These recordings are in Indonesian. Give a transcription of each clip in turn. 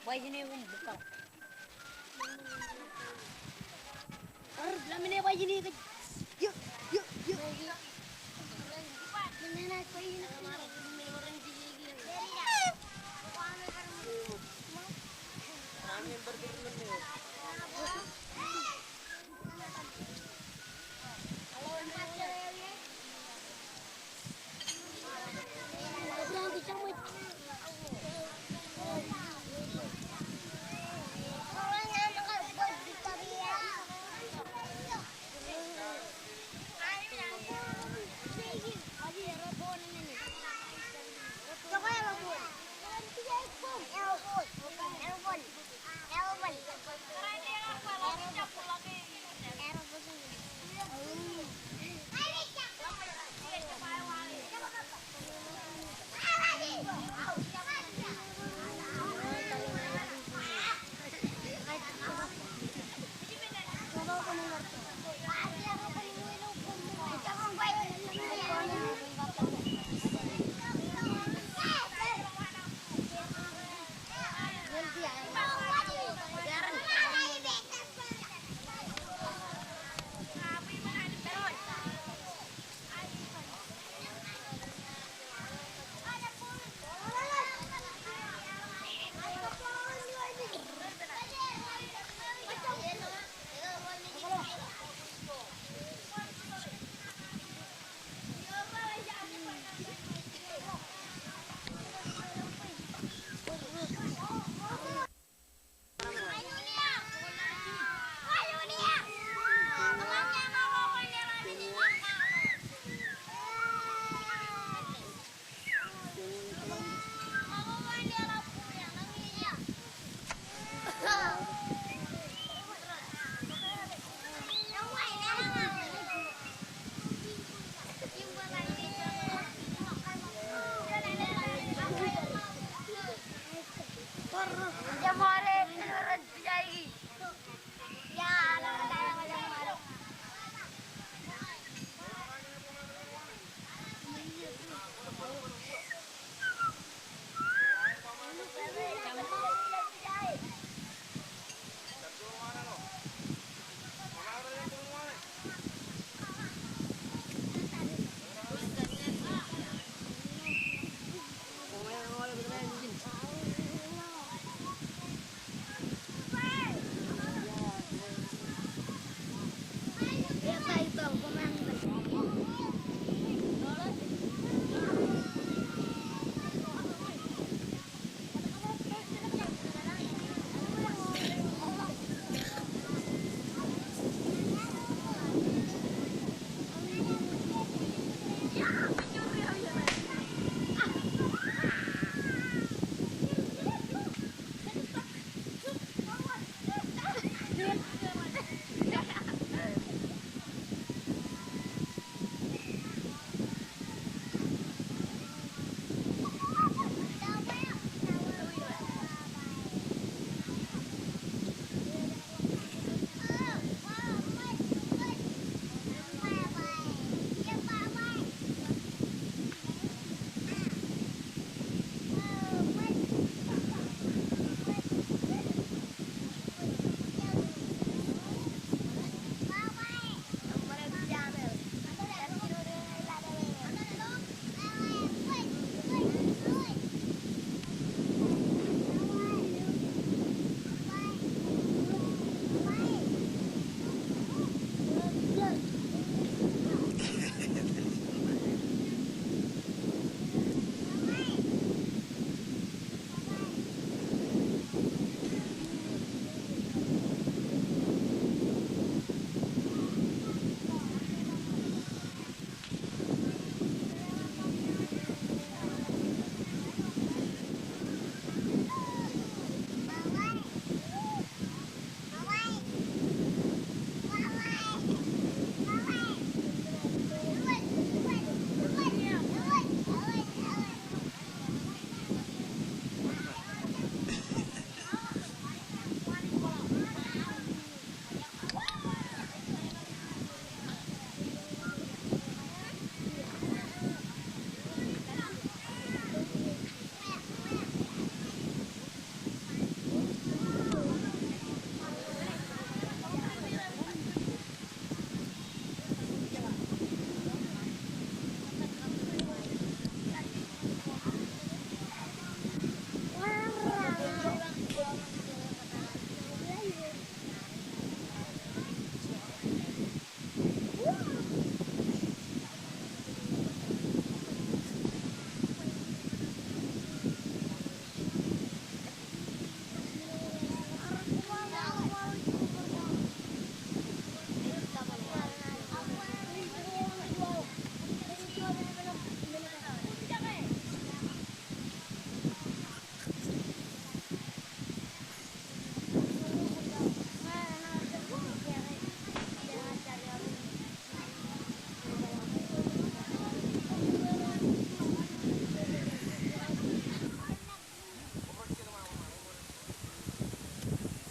Wajine wum buka. Lamine wajine ke. Yuk, yuk, yuk. Menena koi na marah min orang di gigi. Kami yang berdiri ni.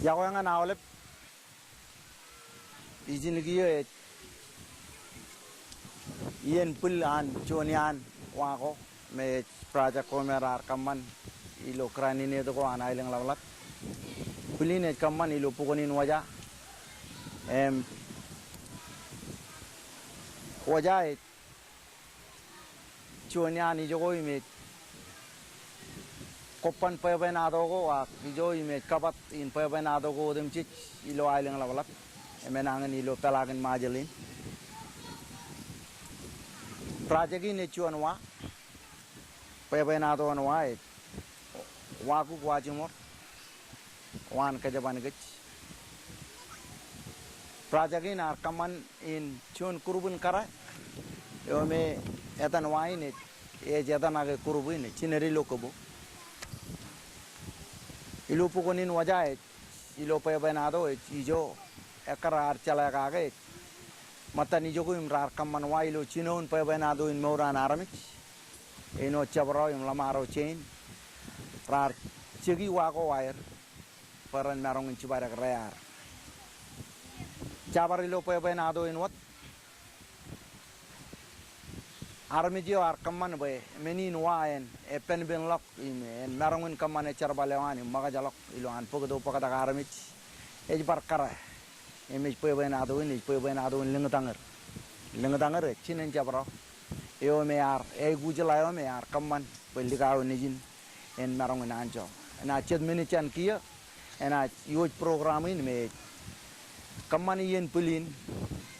Yago yang awalnya izin lagi yen pulan conian wako me project ko merar kaman ilo krani ne to ko anai leng lawlat puline kaman ilo pukonin waja waja conian ijo ko me kopan pebenado ko ak ijo me kabat in pebenado ko dem chich ilo ai leng lawlat emenangan ilo pelagin majelin project ini cuan wa pebenado wa waku wajimor wan kajaban gech project ini arkaman in cuan kurubun kara yo me etan wa ini jatan age kurubun ini cineri lokobo ilu pukonin wajah ilo pebenado ijo ekar chala kage mata ni jogo imrar kaman wailo chinon pebenado in moran aramik eno chabro im lamaro chain rar chegi wako wire paran marong in chibara rayar chabarilo pebenado in wat armijio ar kaman be menin waen e pen ben lok in marong in kaman e charbalewani maga jalok ilo an pogdo pagada armich e bar kara image pebenado in lengatangar chinen jabro yo me ar e gujala me ar kaman pelikaw nijin en marong nanjo na chet minichan kia ena yoj program in me kaman yen pulin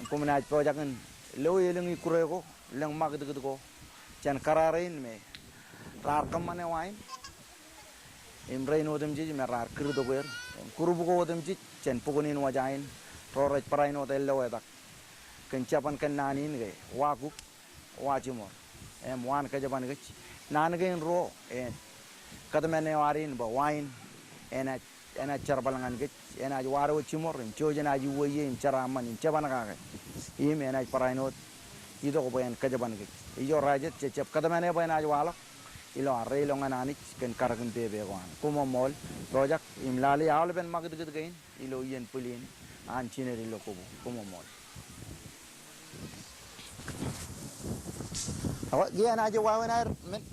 kumna project en lo yelengi kurego leng magd ko chan kararin me rar kaman e wain imrain odem ji me rar kirdo ber kurubu ko odem ji chen pugonin wajain Roraj paraino tello edak kencapan kenanin ge wagu wajimor wan kajaban ge nan ge ro kadamene warin ba wine ena charbalangan ge ena waro chimor chojana ji woye charaman chabana ga ge ena paraino ido ko ben kajaban ge ijo rajet chep kadamene ba ena wala ilo arre lo nganani ken karagun bebe wan kuma mol project imlali awle ben magd ge ge ilo yen pulin ancineri lokobo como mol awak dia na aja wawan air men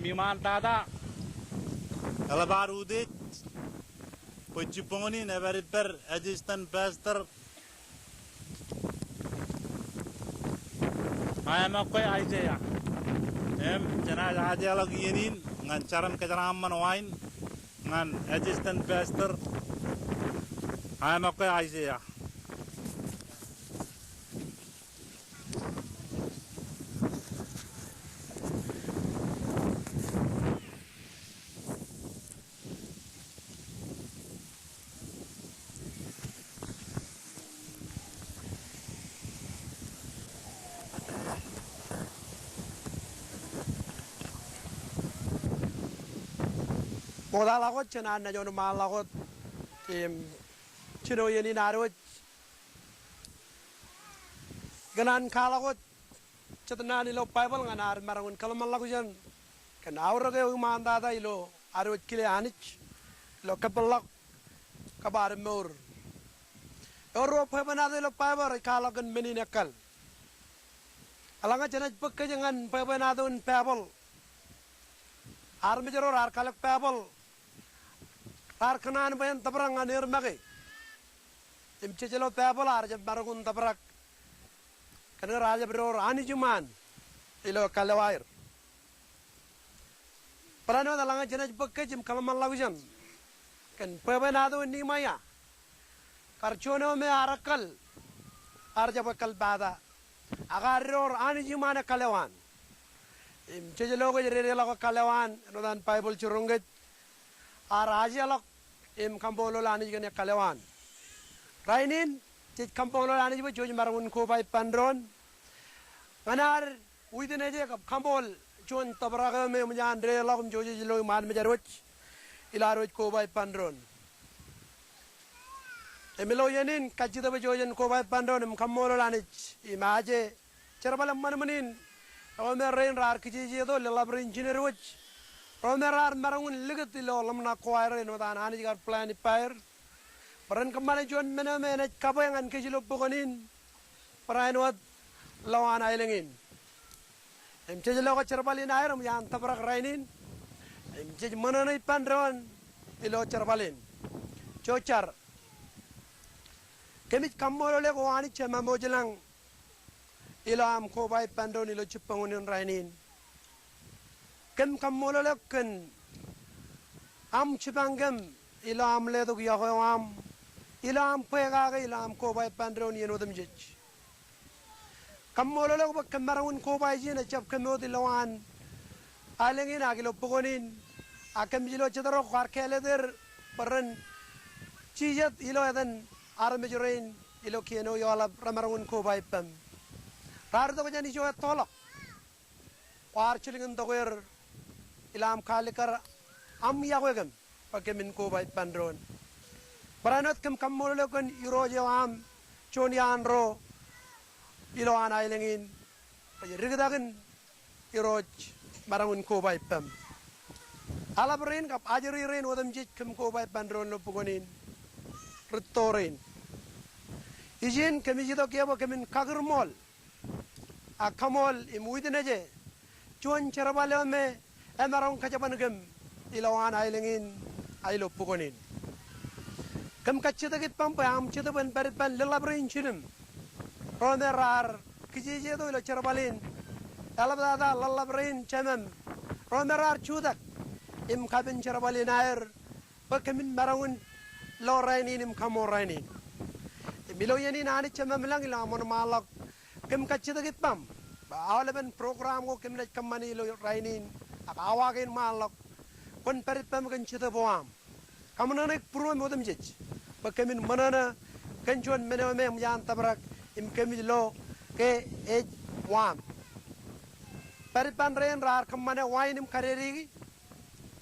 Iman tada. Ala barudit. Pojipongoni neverit per adjustan pastor. Ayam aku aja ya. Jana aja lagi ini ngan caran kejaraman wine ngan adjustan pastor. Ayam aku aja ya. Modal ako chana na yon mal ako chino yeni naro ganan kala ko chatna ni lo Bible nganar marangun kalaman lagu jan kan awra ge umanda da ilo aro kile anich lo kapalak kabar mur oro pabana da lo Bible kala kan meni nakal alanga chana pekka jangan pabana da un Bible armijero ar kalak Bible ar kanan bayan tabrang anir mage imchelo Bible ar jab marangun tabrak karena raja beror ani juman ilo kalawair perano dalang jenaj bekke jim kalaman lagujan kan pebenado ni maya karchono me arakal arja bakal bada agar ror ani juman kalawan imchelo go jere lo kalawan no dan bible churunget ar raja lo im kambolo lani gane kalawan rainin cik kampung lo lani joj marangun ko bai pandron nganar uidin aja kap kambol chon tabraga me mjan re lagum joji lo man me jaroj ila roj ko bai pandron emilo yenin kajida be jojen ko bai pandron em kamolo lani imaje cerbalam man manin omer rain rar kiji do labrin engineer woj omer rar marangun ligat lo lamna ko ayre no dan ani gar plan pair peran kemana John mana kabayangan kejilo pokonin peran wat lawan ailengin kejilo ko cerbalin air yang tabrak rainin kej mana nai pandron ilo cerbalin cocar kemit kamolo le ko ani chema mojelang ilo am ko bai pandron ilo cipangunin rainin kem kamolo le ken am cipangem ilo am le do ya ko am ilam pega ilam ko bai pandron yeno dum jej kamolo lo bak kamarawun ko bai jina chap kamo dilawan alengin agilo pogonin akam jilo chadaro khar khele der paran chijat ilo edan armejorain ilo keno yola ramarawun ko bai pam rar do jani jo tolak war chilingin doger ilam khalikar am yagwegam pakemin ko bai pandron Peranot kem kamolo kan iro jawam chonian ro ilo anai lengin rigdagen iro marangun ko bai pam ala berin kap ajeri ren wadam jit kem ko bai pandron lo pugonin retorin izin kemi jito kiabo kemin kagurmol akamol imuidene je chon cherabale me emarong kajaban gem ilo anai lengin ailo pugonin Kam kacita kit pampam cita ban parit pan lelabrin chinim. Romerar kijije do ilo cerbalin. Alabada lelabrin chamam. Romerar chudak im kabin cerbalin air. Pakamin marangun lo rainin im kamo rainin. Milo yani nani chamam lang ila mon malak. Kam kacita kit pam. Ba awalaban program ko kim na kamani lo rainin. Akawagin malak. Pun parit pam kan cita boam. Kamu naik purwa modem jej. Pakamin manana kanjuan mename yan tabrak im kami lo ke ej wam paripan ren rar kamane wainim kareri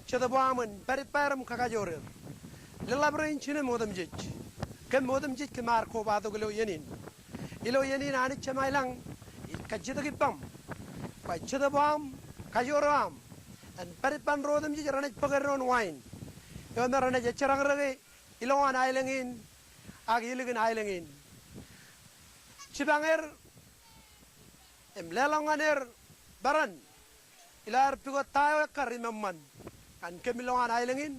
chadabaman pariparam kakajore lelabrin chine modam jej kem modam jej kemar ko bado gelo yenin ilo yenin ani chamailang kajida gipam pa chadabam kajoram an paripan rodam jej ranaj pagaron wain yo narana je charang rage Iloan ailengin, agiligin ailengin. Cibanger, lelanganer baran, ilar pigo tayo karimamman kan kemilo an ailengin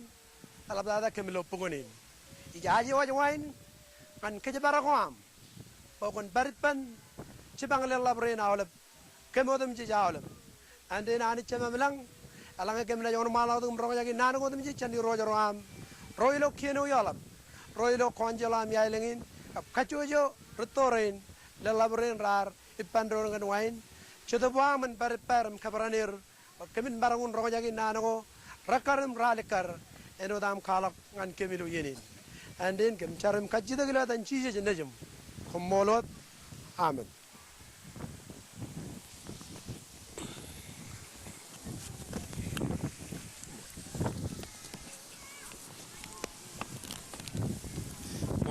talabada kemilo pugonin ijaji wajwain kan kejabara koam pokon baritpan cibang lelabre na olep kemodem jijawlep ande nani cemamlang alanga kemna yon malaw dum roga yagi nanu godem ji chandi rojo ram roilo kieno yalap roilo konjelam yailengin kacujo retorin lelabren rar ipandro ngan wain chedwa man bar param kabaranir kemin barangun rogo jagi nanago rakaram ralikar eno dam kalak ngan kemilu yenin andin kem charam kajida gila dan chije jenajum khomolot amen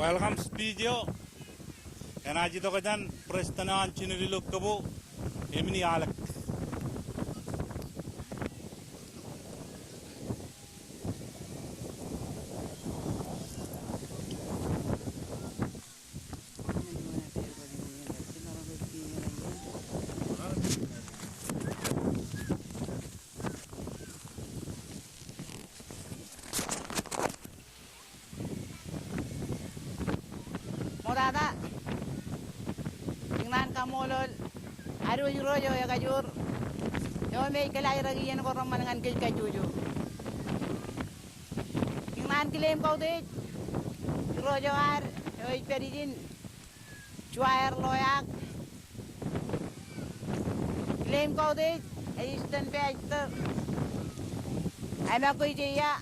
Welcome video. Kena jito kajan prestana ancinuri lokabo emini alak. Modada ingnan kamolol aru yuro yo ya kajur yo me kelai ragi yen ko roman ngan ke kajuju ingnan kilem kau de yuro yo ar yo perijin chuair loyak kilem kau de eisten peiter ana ko ya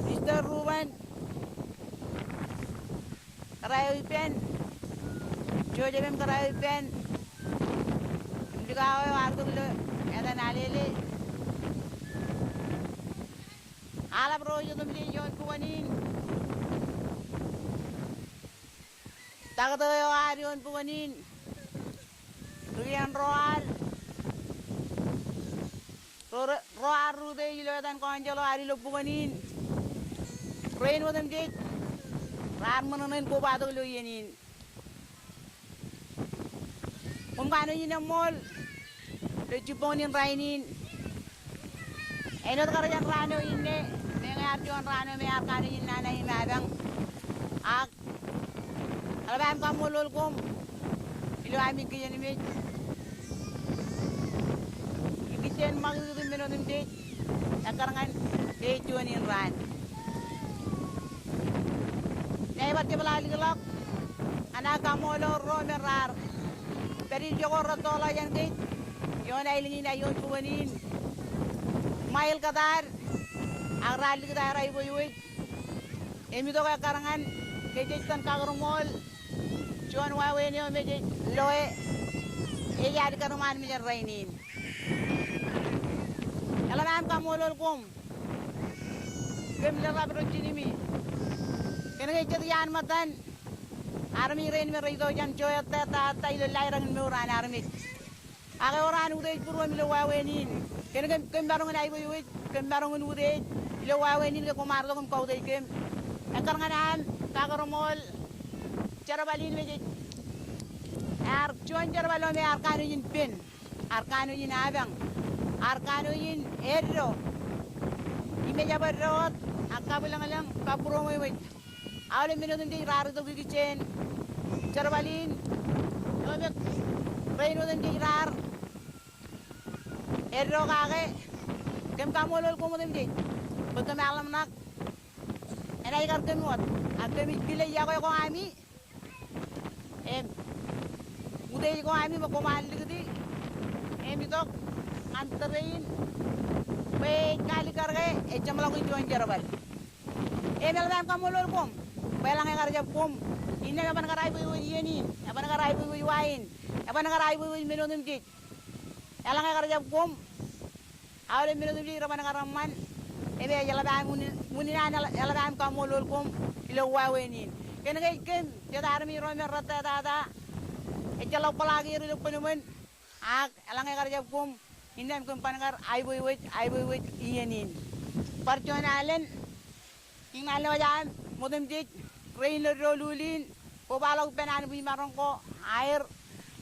Mr. Ruben Karayo pen, jojo mem karayo pen, juga awe warga dulu, ada nalele, alam rojo tu beli jual puanin, tak tahu yang arion puanin, rian roar rude ilo dan konjalo ari lo puanin, rain wadam jek. Ran mananin ko ba lo yenin kano yin mol le jibonin rainin enot karajan rano inne me ngar jon rano me kano yin nana yin abang ak alabam kamolol kom ilo ami kiyen me ikiten magdu menonim de akarangan de jonin ran Naibat ke belali gelap, anak kamu lo romerar, dari joko rotola yang kit, yon ailingin ayon puanin, mail kadar, agral kadar ay boyuit, emi to karangan, kejitan kagrumol, John wawe ni omeje loe, iya di karuman mi rainin. Alam kamu lo kum, kemla berujini mi. Kena kejadian matan, army rain merito jan joyat ta ilo lairang meurang army. Aga orang udah purwa milo wawenin, kena kembarong na ibu ibu, kembarong udah ilo wawenin ke komardo kum kau deh kem. Ekar nganan kagaromol, cara balin meje. Cuan cara balon me arkanu yin pin, arkanu yin abang, arkanu yin erro. Imeja berrot, akka bilang kapuro mo ibu. Awalnya minum di rar itu gigicen, cerbalin, yomek, rain minum di rar, erro kage, kem kamu lol kamu di, betul malam nak, enai kar kemuat, aku mikirnya ya kau ami, udah kau ami mau komal gitu, itu anterin, baik kali karge, jam lagu itu cerbal, malam kamu lol kom. Balang yang kerja pom, ini apa nak raih buat ini, apa nak raih buat wain, apa nak raih buat minum jik. Balang yang kerja pom, awalnya minum jik, apa nak raman, jalan munin jalan kamu lul pom, ilo wainin. Kena kan, jadi army romer rata, jalan pelagi ilo penumen, balang yang kerja pom, ini kan pangar air buat ini. Perjuangan, ini alam aja, modem jik. Rain rolulin, kobalog penan bi marong ko air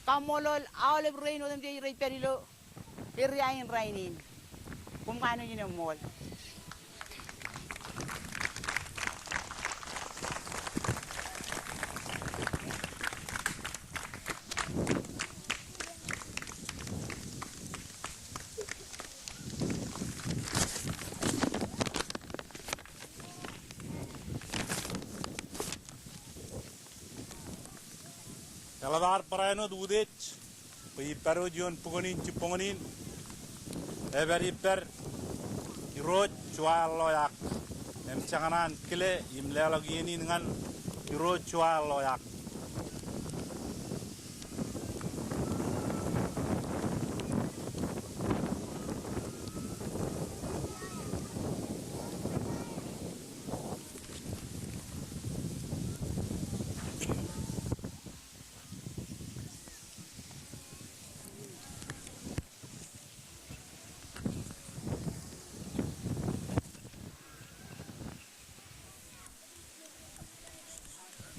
kamolol awle rain odem je ray perilo Iriain rainin. Kung ano yun yung mall. Eladar parayno dudech. Pipero diyon pugonin cipongonin. Iper iroj cual loyak. Em canganan kile imlela gini dengan iroj cual loyak.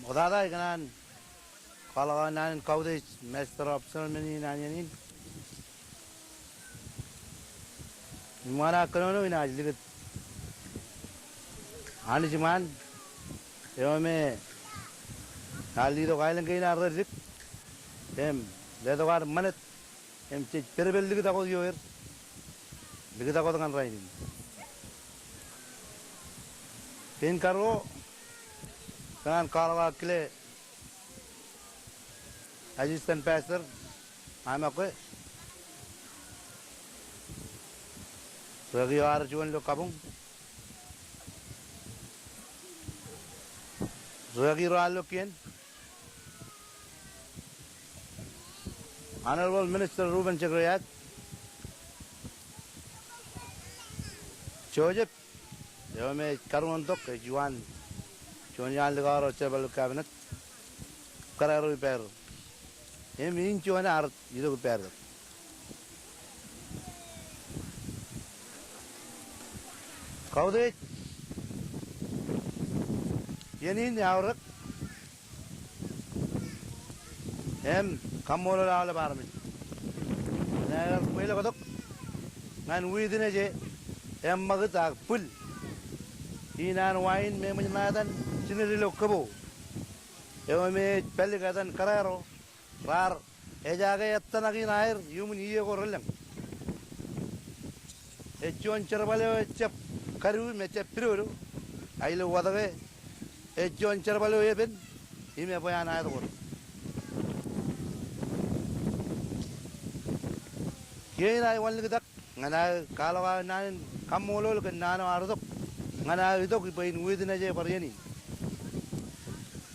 Odada ikanan kalau nanin kaude master optional meni nanyanin mana kanono ina ajligat ani cuman me kali to kailan kaina arzik ledo kar manat cek perbel ligita ko yoer ligita ko dengan rainin pin karo kanan kalau akile assistant pastor aku Ragi arjuan lo kabung Ragi lo kian Honorable Minister Ruben Chakrayat Joseph yo me karun tok juan Juan legaro cebal cabinet kararo repair min juan art ido repair kaude yenin yawrak kamolo la barmin na pele kodok ngan widine je magata pul inan wain me majnadan sinirilo kabo me pele gadan kararo rar ejaga yattanagi nair yumun iye gorlem echon cherbale chep karu me chep piruru ailo wadage echon cherbale yeben ime boyan ayar gor kena walgidak ngana kalawa nan kamolol kan nano ardok ngana idok ipain widina je paryani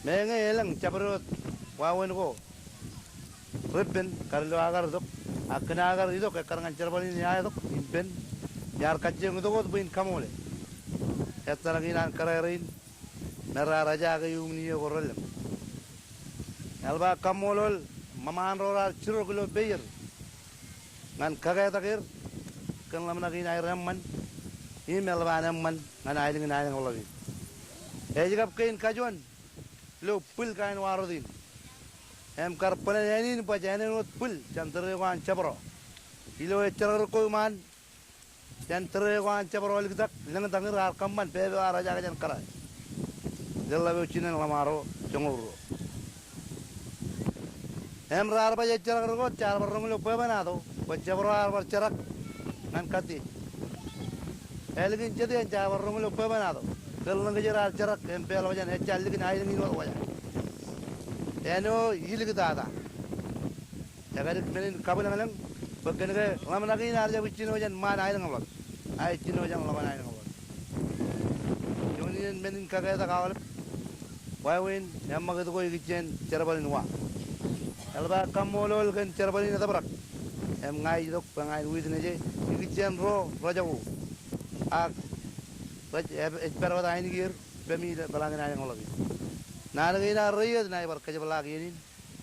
menge elang chabrot wawen ko ribbon karlo agar dok akna agar idok karangan cherbali ni ay dok impen yar kajeng dok bain kamole etalagi nan kararin mera raja ga yumni gorolem alba kamolol maman rolar chiro kilo beyer ngan kagay takir kan lam nagi na ramman email ba namman ngan ay ding na ng logi jigap kain kajon lo pul kain warodin kar pananin pa janen ot pul chantre wan chabro ilo echar ko man chantre wan chabro ligdak lang tangir ar kamman pe raja ga jan kara jalla be chinen lamaro jonguro rar ba echar ko char barong lo pe bana do Jabrar bercerak nan kati. Elgin jadi jabrar rumah lupa banado. Kalau ngejar cerak empel wajan echal lagi naik ni wajan. Eno hilik tada. Jaga menin kabel ngalang. Bagian ke lama lagi narja bikin wajan mana naik ngawal. Ay cino wajan lama naik ngawal. Joni menin kagak tak kawal. Wawin yang magat kau ikijen cerbalin wa. Elba kamolol kan cerbalin ada berak. Ngai dok pengai widne je ikichen ro rajawu ak perwata aini gir bemi balang na yang logi na lagi na riyad na ibar kaje balag yini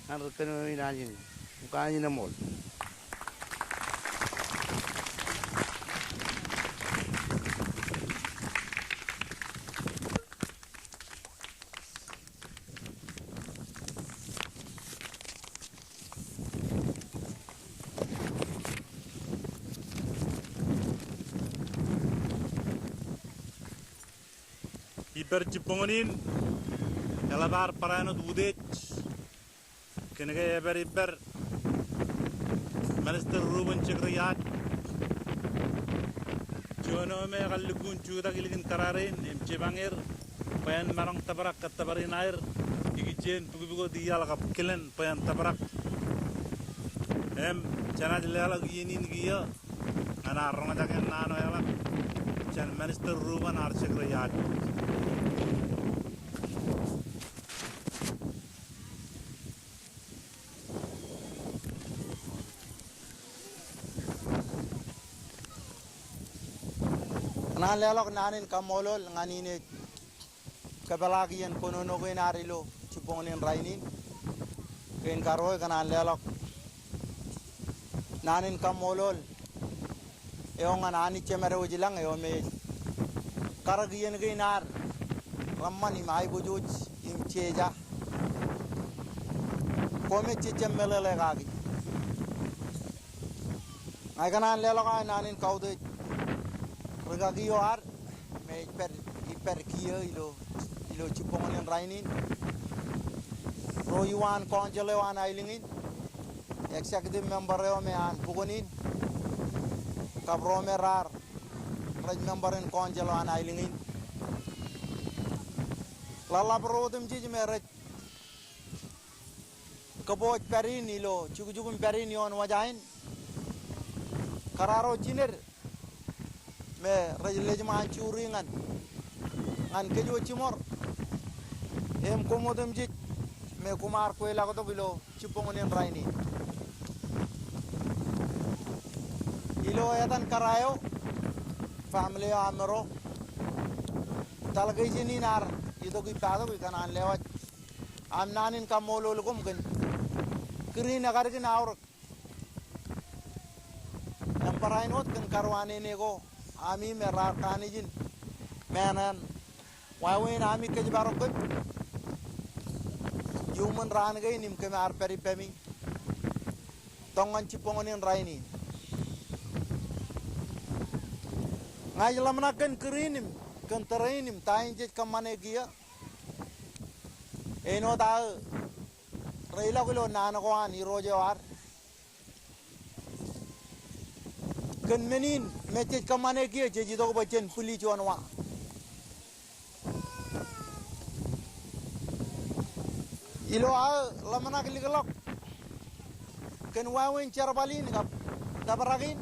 nan reken na yini mukanya na mol Cipongonin, elabar parano dudet, kenega eber Minister Ruben Chekriak, Jono me galukun chuda gilin kararin, Mchibangir, Payan Marang Tabarak at Tabarin Air, Igichen, Pugugo Dial Kilen, Payan Tabarak, Chanadilla Ginin Gia, and our Ramadagan Nano, Chan Minister Ruben Archekriak. Nalelok nanin kamolol nganine kabalagian konono ko inarilo chiponin rainin ken karoy kanan lelok nanin kamolol eong anani chemere ujilang eo me karagian ke inar rammani mai bujuj im cheja kome chichem melele gagi ai kanan lelok nanin kaude Regagi yoar, me iper kia ilo cipongan rainin, royuan konjelewan ailingin, executive member yo me an pugonin, kabro me rar, raj member in konjelewan ailingin, lala perodem jij me raj, kaboj perin ilo, cukujukum perin yon wajain, kararo jiner. Me rajlej man churingan ngan kejo chimor em komodem jit me kumar ko ela ko bilo chipongonen raini ilo edan karayo family amro talgai jini nar ido ki pado ki kanan lewat amnanin kamolol gum gen kri nagar ki naur namparainot kan karwane nego Ami merar kanijin menan wawin ami kejibarokut human ran gay nim kemar peripemi tongan cipongonin raini ngajlam naken kerinim kan terainim tain jet kamane gia eno da reila gulo nanakwan irojewar kan menin mecet kamane kia jadi dok bacan puli cuan wa ilo a lamana keligelok kan wawin carbalin kap dabaragin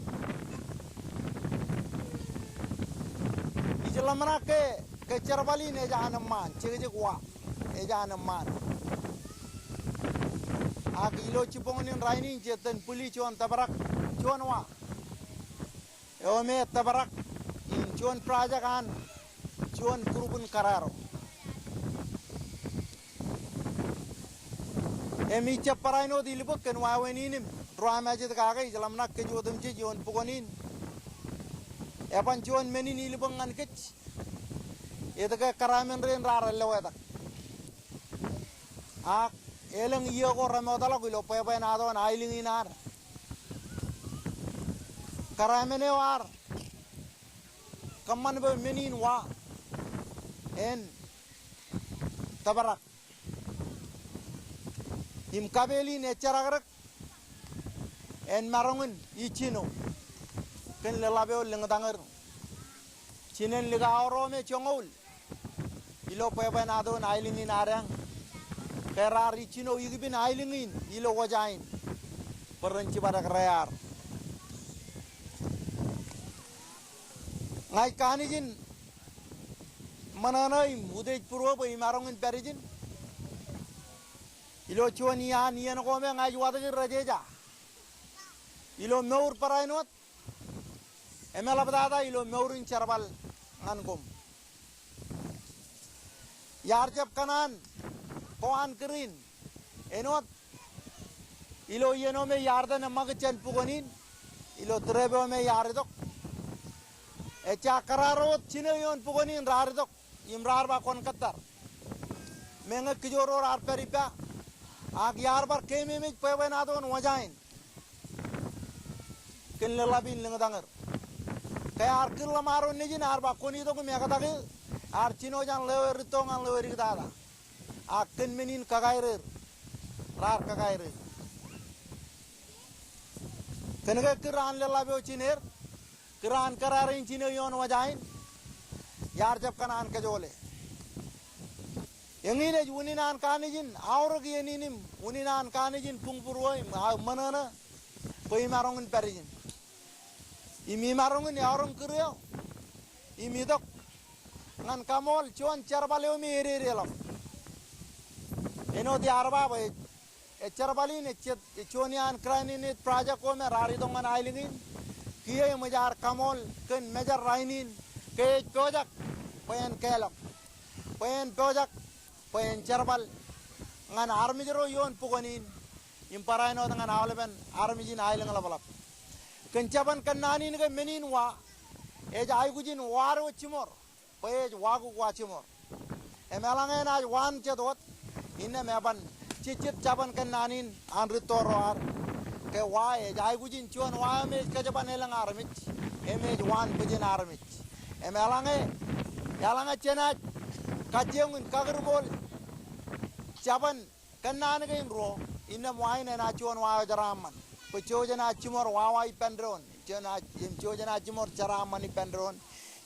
ijla lamana ke carbalin eja anamman cege wa eja anamman a kilo cipongonin rainin cetan puli cuan dabarak cuan wa Ome tabarak in cuan prajakan cuan kurubun kararo. Emi caparaino dilibut kan waweninim drama aja tekagai jalam nak kejodem je cuan pukonin. Epan cuan menin ilibangan kec. Itu ke karamen ren rara lewat. Ak eleng iya ko ramodala kulo pepe nado na ailing inar. Karamene war kaman be menin wa en tabarak im kabeli ne charagarak en marongun ichino ken lelabe ol lengadangar chinen liga oro me chongol ilo pebe nado nailingin arang kerar ichino igibin ailingin ilo wajain perenci badak rayar ngai kanijin mananai mudej purwa bai marongin perijin ilo chuanian yan ko me ngai wadagir rajeja ilo meur parainot emela badada ilo meurin charbal ngangum yar jab kanan koan kerin enot ilo yeno me yarda namag chen pugonin ilo trebe me yardok echa kararot chine yon pugonin rardok imrar ba kon katar menga kijoro ar peripa ag yar bar keme me pewen adon wajain ken labin lengadangar kay ar killa maro nejin ar ba koni to me kadagi archino jan lewer ritongan lewer igdada akken menin kagairer rar kagairer kenega kiran lela beo chiner kiran kararin chine yon wajain yar jab kanan kajole yengine uninan kanijin aurog yeninim uninan kanijin pungpuroi manana poi marongin perijin imi marongin yarum kiryo imi dok ngan kamol chuan charbale mi erelam eno di arba ba e charbali ne chonian kranin ne project ko me rari dongan ailingin kiye majar kamol ken mejar rainin ke project pen kelok pen project pen charbal ngan armi jero yon pugonin imparaino dengan awleben armi jin ailing labalap kencaban kanani ne menin wa e jai gujin war wachimor pej wagu wachimor e melangen aj wan chedot inne meban cicit caban kananin anritoroar ke wa e jai gujin chuan wa me kajaban elang armich e me wan bujin armich e melange yalanga chena kajeng kagerbol caban kanan ge ro inne waine na chuan wa jaraman pechojana chimor wa wa ipendron chena im chojana chimor jaraman ipendron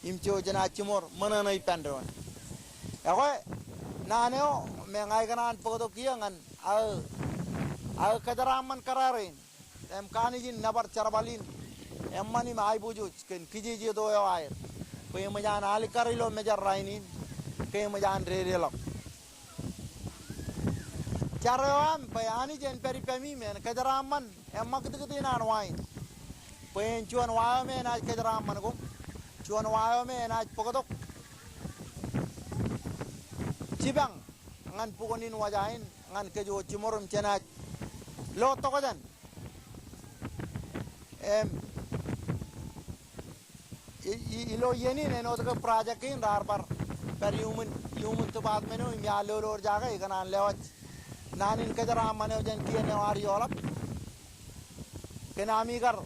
im chojana chimor manana ipendron ako naneo me ngai kanan podo kiangan al kajaraman kararin em kanijin nabar charbalin emmani mai bujuj ken kijiji do yo air pe majan ali karilo mejar rainin ke majan rerelok Charam bayani jen peri pemi men kajaraman emmak dikiti nan wain pen chuan wayo men aj kajaraman gum chuan wayo men aj pokodok cibang ngan pugonin wajain ngan kejo cimorum cenaj lo tokodan ilo yeni neno to project in darbar per human to baad meno ya lor jaga ikanan lewat nanin kajaraman jen kiene wari olap kenami gar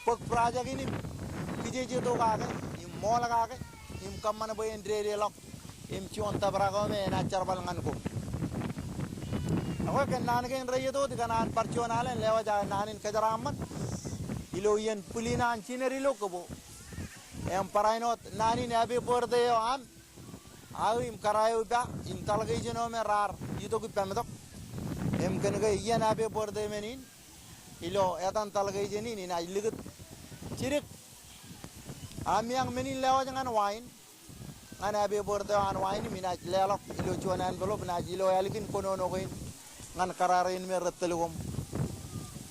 pok project ini kije to gaga im mola gaga im kamman boyen drere lok im chuan tabrago me na charbal ngan ko ako ken nan gen reyo to dikanan parchonalen lewa ja nanin kajaraman ilo yen pulinan chineri lokobo em parainot nanin abi borde yo am au im karayo ba im talgai jeno me rar yito ku pemdok em ken ge yen abi borde menin ilo etan talgai jeni ni na ligut chirik amyang menin lewa jangan wain ana abi borde an wain mina lelok ilo chuanan belop na ilo yalikin kono no koin ngan kararin me rettelgom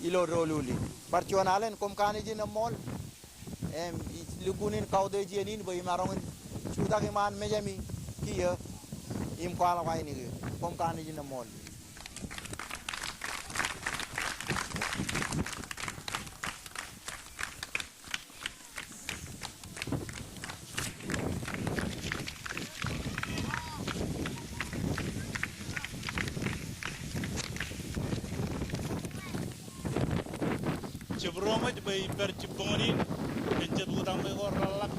ilo roluli parchuanalen kom kaniji na mol em lukunin kaude jenin boy marongin chuda ke man mejami kiya im kwala waini ge kom kaniji na mol Cibromaj bay per cibongi pencet utang bay koralak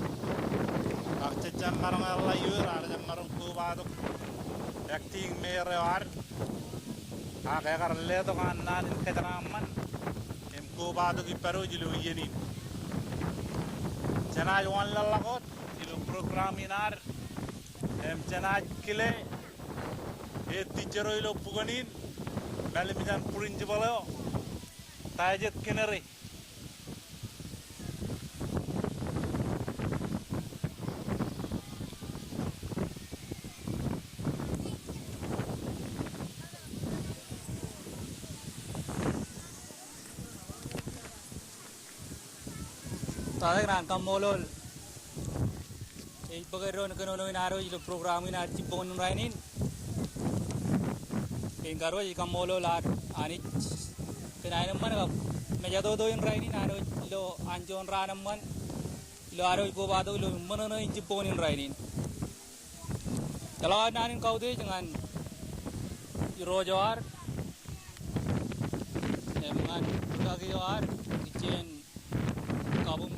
akcecam marang Allah yur arjam marang kubaduk acting mere war akar leto kan nanin ketraman em kubaduk iperu jilu yeni cenaj wan lalakot jilu program inar em cenaj kile teacher ilo puganin balimijan principal tajet kineri Tadi kan kamolol, ini bagai kono inaro itu program ini arti pun rainin, ini karo ini kamolol ani, kenain mana kap, meja do in rainin aro lo anjon ranam man, lo aro ibu batu lo mana no ini pun rainin. Kalau nanin kau tu jangan rojar, eman kaki rojar, kitchen kabum.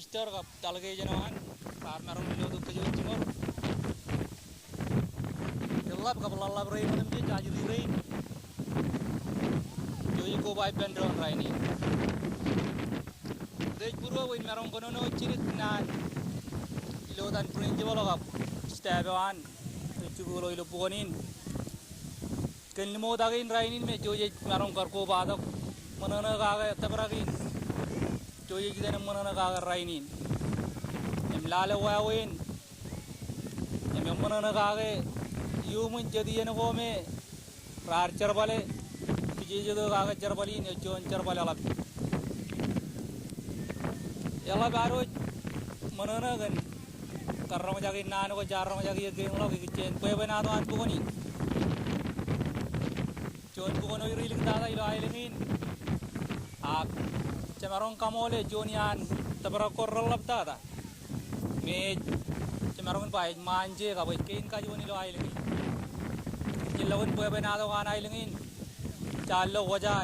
minister kap talage janawan rar marong ilo du kejo timur gelap kap lalap rain nem je jadi rain joyi ko bai pendron raini dej puro win marong kono no cirit nan ilo dan prin je bolo kap stabewan cugulo ilo pugonin ken limo dagin rainin me joyi marong kar ko badok manana kaga tabragin joyi jidana manana kaga rainin em lale wawin em manana kaga yumun jadi ene gome rar charbale tije jodo kaga charbali ne jon charbale alap yalla baro manana gan karram jagi nanu ko jarram jagi geng lo ki chen pe bena do an pugoni jon pugono iriling dada ilo ailingin ak cemarong kamole jonian tabarakor relap dada me cemarong bai manje ka bai kein ka joni lo ailingin jilawun pe bena do an ailingin challo waja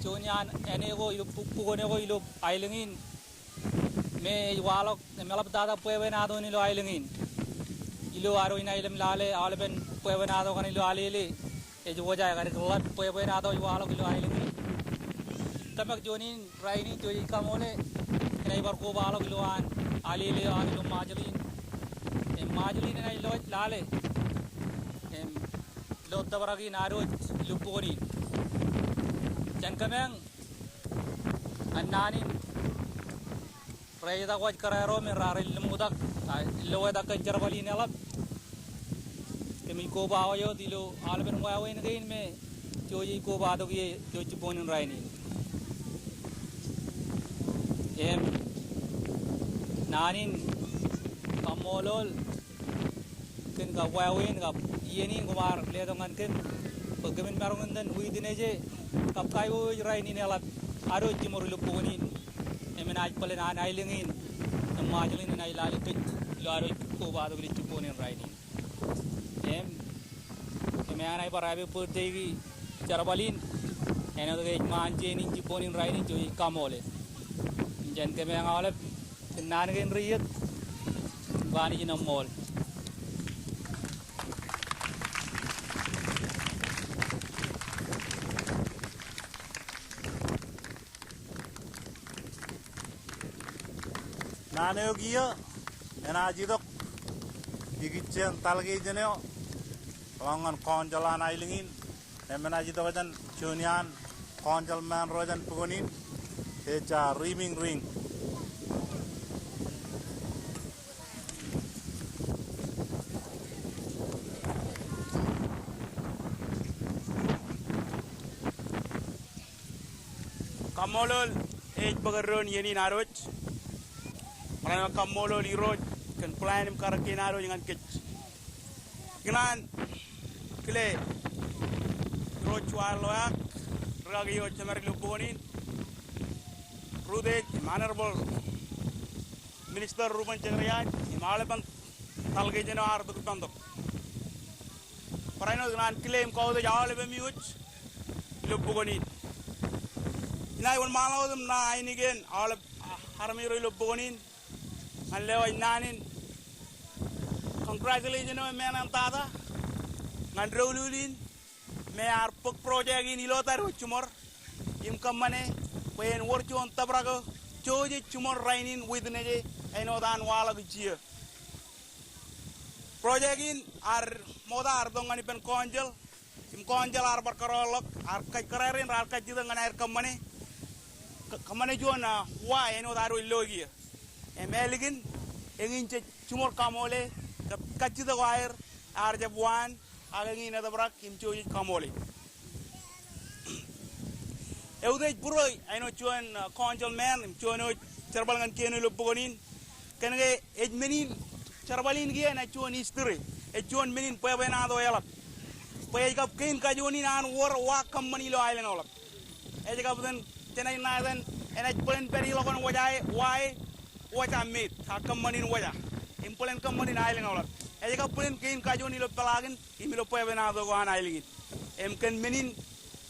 jonian ene go ilo pugono go ilo ailingin me walok melap dada pe bena do ni lo ailingin ilo aro ina ilam lale alben pe bena do kan ilo alele e jo waja ka relap pe bena do walok ilo ailingin tamak jonin raini joyi kamole nai bar ko balok loan alile alilo majlin em majlin nai lo lale em lo tabaragi naro luponi jan kameng annanin rayda waj kararo me raril mudak lo wada ka jarbali nelap kemi ko bawayo dilo alben wawen gain me joyi ko bado ye joji bonin raini em nanin kamolol ken ga wawin ga yeni kumar ledongan ken pagamin marungan dan widineje kap kayo raini nelat aro jimor lupunin emenaj palen an ailingin majlin nai lalit lo aro ko bado gli chuponin raini em emenai parabe purdevi charabalin eno de manje ni chuponin raini joy kamole jan ke meng alep nan gen riyet wani jina mol nane yogiya ena jidok digicen talge jeneo longan konjalan ailingin emena jidok jan junian konjal man rojan pugonin eja riming ring kamolol ej bagaron yeni naroj mana kamolol iroj kan planim karake naroj ngan kech gnan kle roj waloak ragi yo chamari lubonin Rudej, Honorable Minister Ruben Chandrian, Himalayan Talge Jeno Arduk Tandok. Parano Gran claim called the Alabama Much, Lupogonit. Now, when Malo them nine again, all of Harmiro Lupogonin, and Leo Nanin. Congratulations, man and Tata, Mandro Lulin, may our book project in Ilota Chumor, Imkamane. When working on Tabrago, Joji Chumor raining with Nede, and Odan Walla Vichia. Project in our Modar Donganipan Conjal, Im Conjal Arbor Carolok, Arkarin, Arkajidan and Air Company, Kamanajona, why and Odaru Logia. A Meligan, Engin Chumor Kamole, the Kachi the Wire, Arjab one, Alangin at the Brak, Im Joji Kamole. Eudej Buroi, I know Chuan Conjal man, Chuano Charbalan Kenu Luponin, can get 8 million Charbalin again at Chuan history, a Chuan Minin Puebenado Elap. Puegap King Kajuni and War Walk Company Island Olap. Edgavan Tenai Nathan and I put in Perry Logan why what I made, Hakaman in Waya, Impulent Company Island Olap. Edgap put in King Kajuni Pelagan, Imilo Puebenado Guan Island. Emken Minin,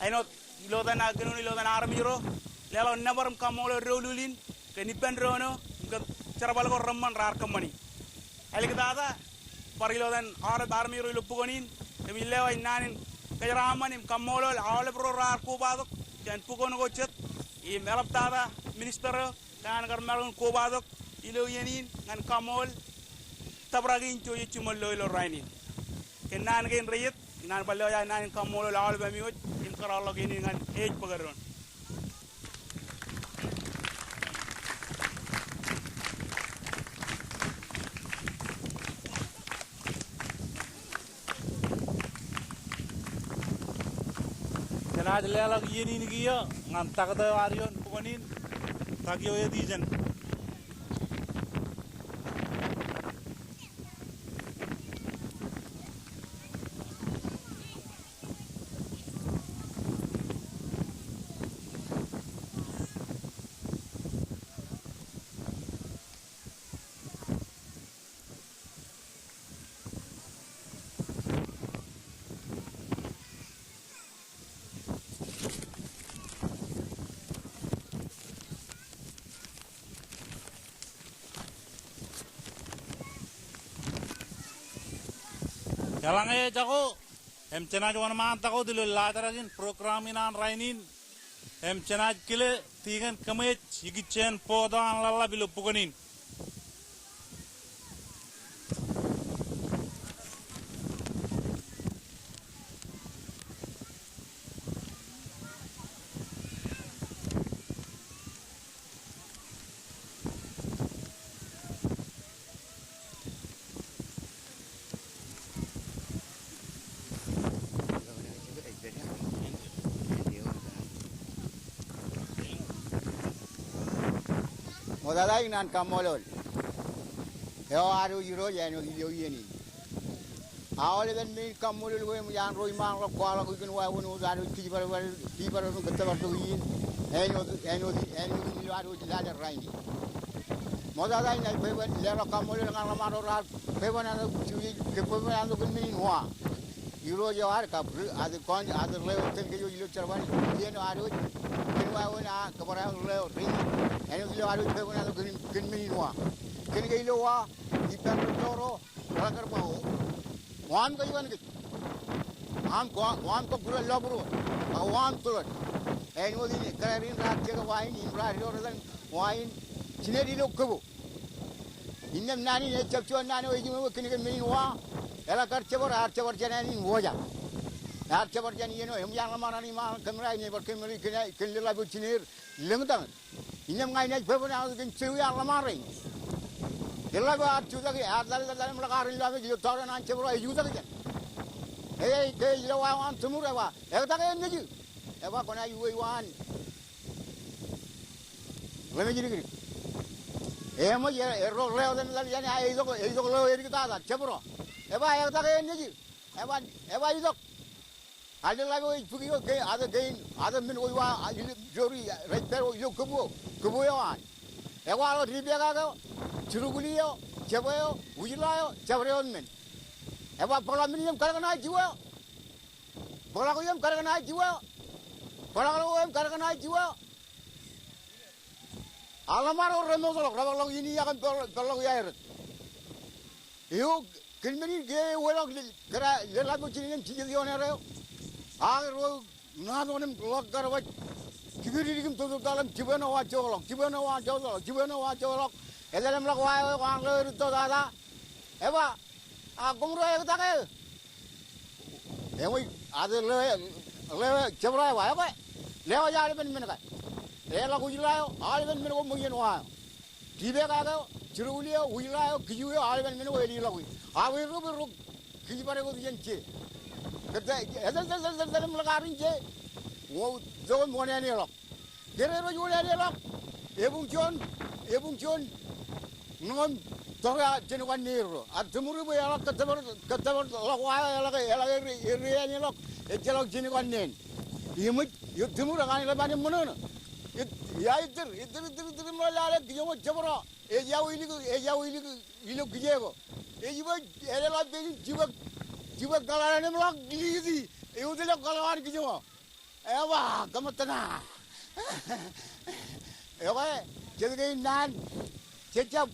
I know. Ilodan agano ilodan armiro lelo never kamolo rolulin kenipen rono ke cara balik orang man rar kemani. Alik dada parilo dan hara darmi ro lupugonin emilewa inanin kajaraman kamolol awle bro rar ko badok dan pugon gocet I melap dada minister kan gar melon ko badok ilo yenin ngan kamol tabragin to yechumol lo rainin kenan gen riyet nan ballo ya nan kamolol awle bamiot in karalo gini ngan ej pagaron. Kenal lelag yeni ni kia ngantak tu arion pukanin tagio ya dijen. Jalan jago, cina jual mantap kau dulu ladaragin programinan rainin, cina kile tigan kemet higicen podan lala bilu pukanin. Modalai nan kamolol. Yo aru yuro yano yo yeni. Awale ben min kamolol we yan roi mang lo kwala ku kun wa wonu aru ti bar nu kata tu yin. Eno lo aru la da raini. Modalai nai beban lero kamolol ngan lamaro ra beban anu ke beban anu kun min wa. Yuro yo ar ka ad kon ad le ten ke yo ilo charwani yeno aru kun wa wona kabara le ring. Eno lo aru beban anu kun min wa. Kun ke ilo wa ikan toro ragar mau. Wan ko iwan ke. Wan ko pura lobro. Wan turut. Eno di kararin rat ke wain imra ro dan wain sineri lo kebo. Innam nani ne chapchuan nani o ijimu kun ke min wa. Ela karcebor arcebor janani woja. Arcebor jani yeno hem yang lamana ni ma kamera ni ber kamera ken lela bu chinir lengdang. Inyam ngai nei bebona ken chewi yang lamare. Ela ba archuda ke adal dal mlakar ila be tora nan chebor ajuda ke. Hey ke ila wa wan tumura wa. Ekta ke neji. Eba kona yuwi wan. Leme jiri kiri. Emo ye ero leo den dal yani ai zo lo eri kita da chebor. Eba yang tak kaya ni, eba itu, ada lagi pergi ke ada min oiwa jori repair oiwa kebu yawan. Eba lo ribu agak, curuguli yo, cewek yo, ujila yo, cewek min. Eba pola min yang karena jiwa, pola kau yang karena jiwa, pola kau yang karena jiwa. Alamar orang nolok, orang ini akan pola air. Yuk. Kelmeni ge wala kara lela mo chinin chiji yonere agro na donem log garwa kibiri dim to dalam jibana wa jolok edalam log wa lo to dada eba a gumro e ta ke ewi ade le jabra wa ba lewa ya ben men ka ela ku jila al ben men ko mo yen wa dibe ka ga chirulio wila kijuyo al ben men ko eli log awi ru kiji pare ko yen che kata edal melakarin che wo zo mo ne ni lo gere ro ju ne lo ebung jon non tora jen wan ni ro atmuru bo ya kata lo wa ya la ri ni lo e jelo jen wan nen yimut yutmuru kan le ban mono ya idir mo la le yo jabro e ya ilo gijego Ejiba, ela begin jiba galarane melak gigi, itu le galaran gijema. Ewa, kamu tenang. Ewa, jadi nan, cecap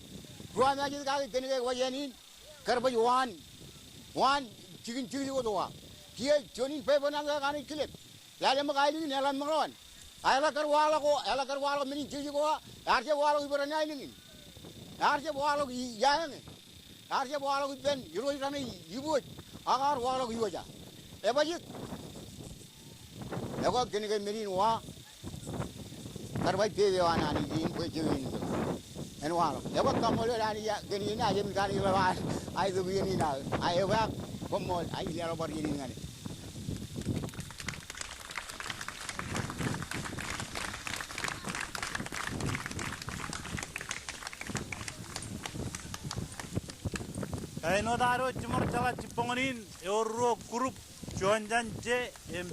ruam aja kali kene ke wajanin karba wan cikin ko doa kia jonin pe bonan ga kani kilip lale makai ni nelan manglawan ala karwala ko meni cikin ko arje wala ko berani ini arje wala ko yang arje wala ko ben yuro rani yibut agar wala ko yiwaja e bajik e ko kene ke meni wa karbai pe wana ni din ko cikin en wala e ko kamole rani ya geni na jem kani lawan ai do geni na ai wa komol ai lero bar geni ngani Kaino daro cumur cala cipongonin euro kurup jonjan je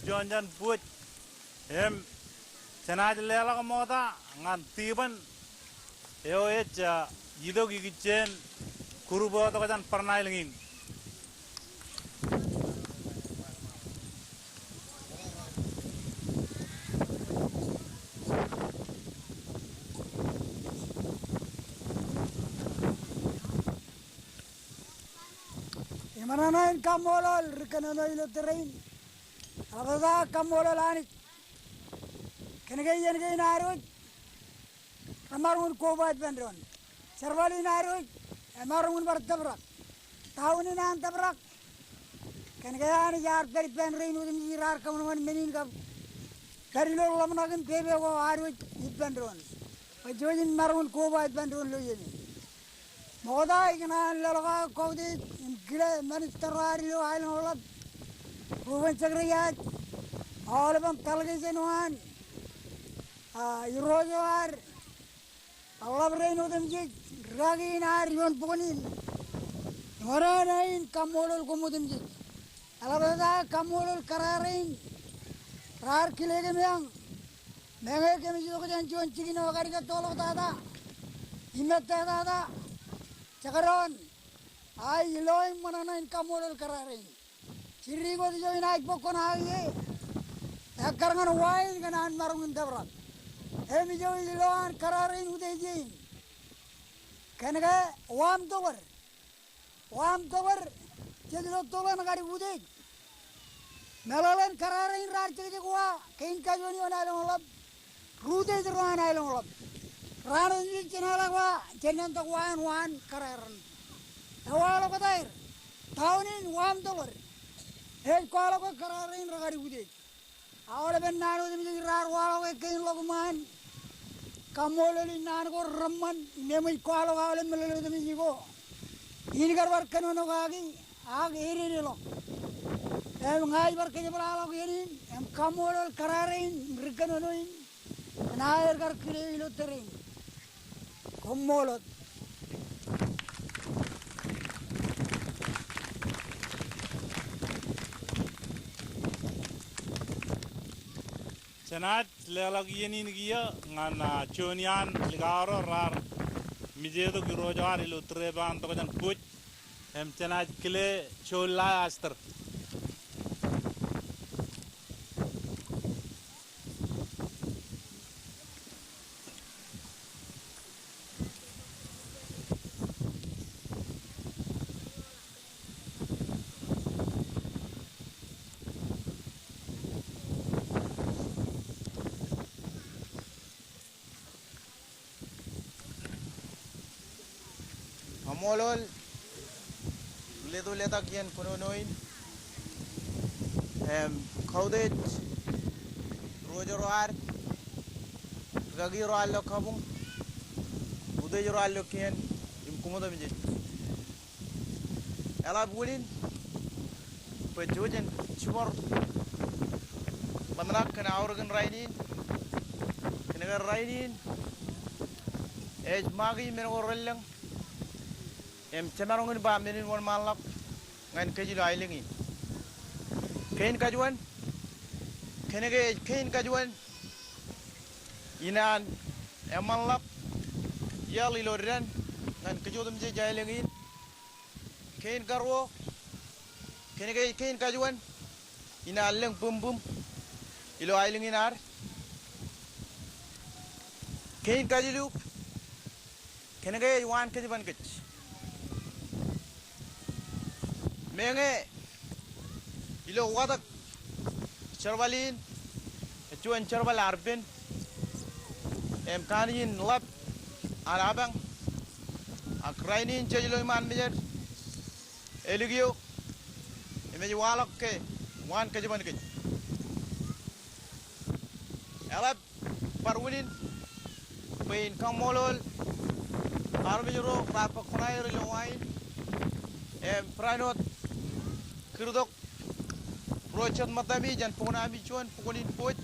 jonjan buat cenaj lela kamoda ngan tiban eo yido gigicen kurubo to kajan pernah lingin Mananain kamolol rikanono ilo terrain alabada kamolol anik kenegay naroj amarun kobat bandron servali naroj amarun bartabrak tauni nan tabrak kenegay ani yar peri bandrin udim jirar kamun menin kab karilo lamnagin pebe go aroj bandron pajojin marun kobat bandron lo yeni moda igna lalaga kodi gila manisterari lo ailon olab ruben sagriyat olabam talgezenuan irojoar alabreno demji raginar yon ponin moranain kamolol komudemji alabada kamolol kararin rar kilege meang menge kemi jo jan jon chigino gariga tolo dada imetta dada Cakaron, ay loy mananain kamolol kararin. Sirigo di join ay pokon ay. Nagkarangan wain ganan marungun dabrak. Emi join loan kararin udejin. Kanaga wam tower. Jadi lo tolan ngari udej. Melalan kararin rar cege gua. Kain kajoni onalong olap. Rudej ruan along olap. Rano ni chenala gua, chenan to wan kararan. Awalo ko tair. Taunin wam dollar. El kwalo ko kararin ragari bude. Awala ben nano de rar walo ko kain loguman. Kamolo ni nan ko ramman nemai kwalo awale melelo de migo. Ini garwar kanono gagi ag eri lo. Em ngai bar ke bralo gini em kamolo kararin rikanono in. Nair gar kire ilo terin. Komolot cenaj lelag yenin giya ngana chonian ligaro rar mijedo girojar ilo treban to kajan puch cenaj kile chola aster Amolol letak yen kunonoin khawdet rojoroar gagiro allo kabung udejoro allo kien imkumodo mije ela bulin pejojen chimor bandrak kana organ rainin kena rainin ej magi men gorellang cemarongin ba menin won malak ngan kajilo ailingi kain kajuan kenege kain kajuan inan emalak yali lodran ngan kajodum je jailingi kain garwo kenege kain kajuan ina leng bum ilo ailingi nar kain kajilu kenege wan ke ban ke menge ilo wadak charbalin tuan charbal arbin kanin lab arabang akrainin jelo man mejer eligio imeji walak ke wan ke ban ke elab parwinin pain kamolol arbijro rapa khonair lowain pranot kirdok prochat matami jan pona mi chon ponin poch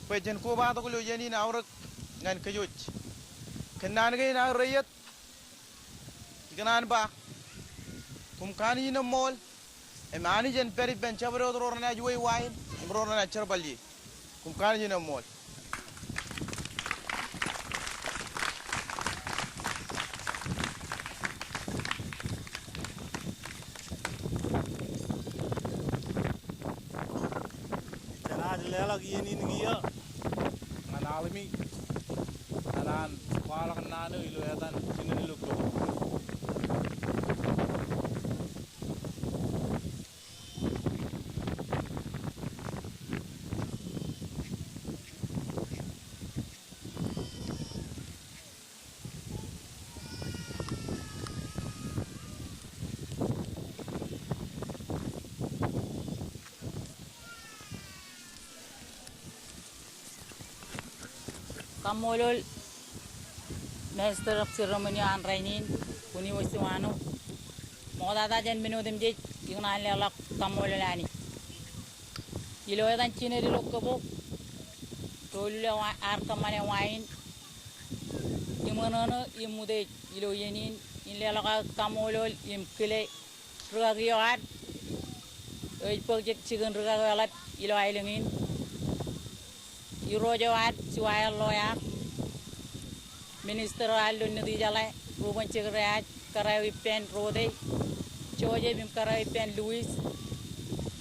pejen ko ba to lo yani na awrak ngan kayoch kenan ge na rayat ikanan ba kum kani na mol mani jan peri ben chabro ro na juai wain bro na charbali kum kani na mol Gini nih ya, mana alami, anan kuala kenanu ilu ya tan sini ilu ko. Kamolol Master of Ceremony an Rainin Kuni Wasiwano Modada Jan Minodem Jit Yungan Lelak Kamolani Iloyan Chine Lokabo Tolu Arkamane wine Imanono Imude Iloyanin in Lelaka Kamolol Imkile Rugagioat Project Chicken Rugalat Ilo Islandin Eurojawat Suai Loya Minister Alun Nidijala Ruben Chigrat Karawi Pen Rode Choje Bim Karawi Pen Louis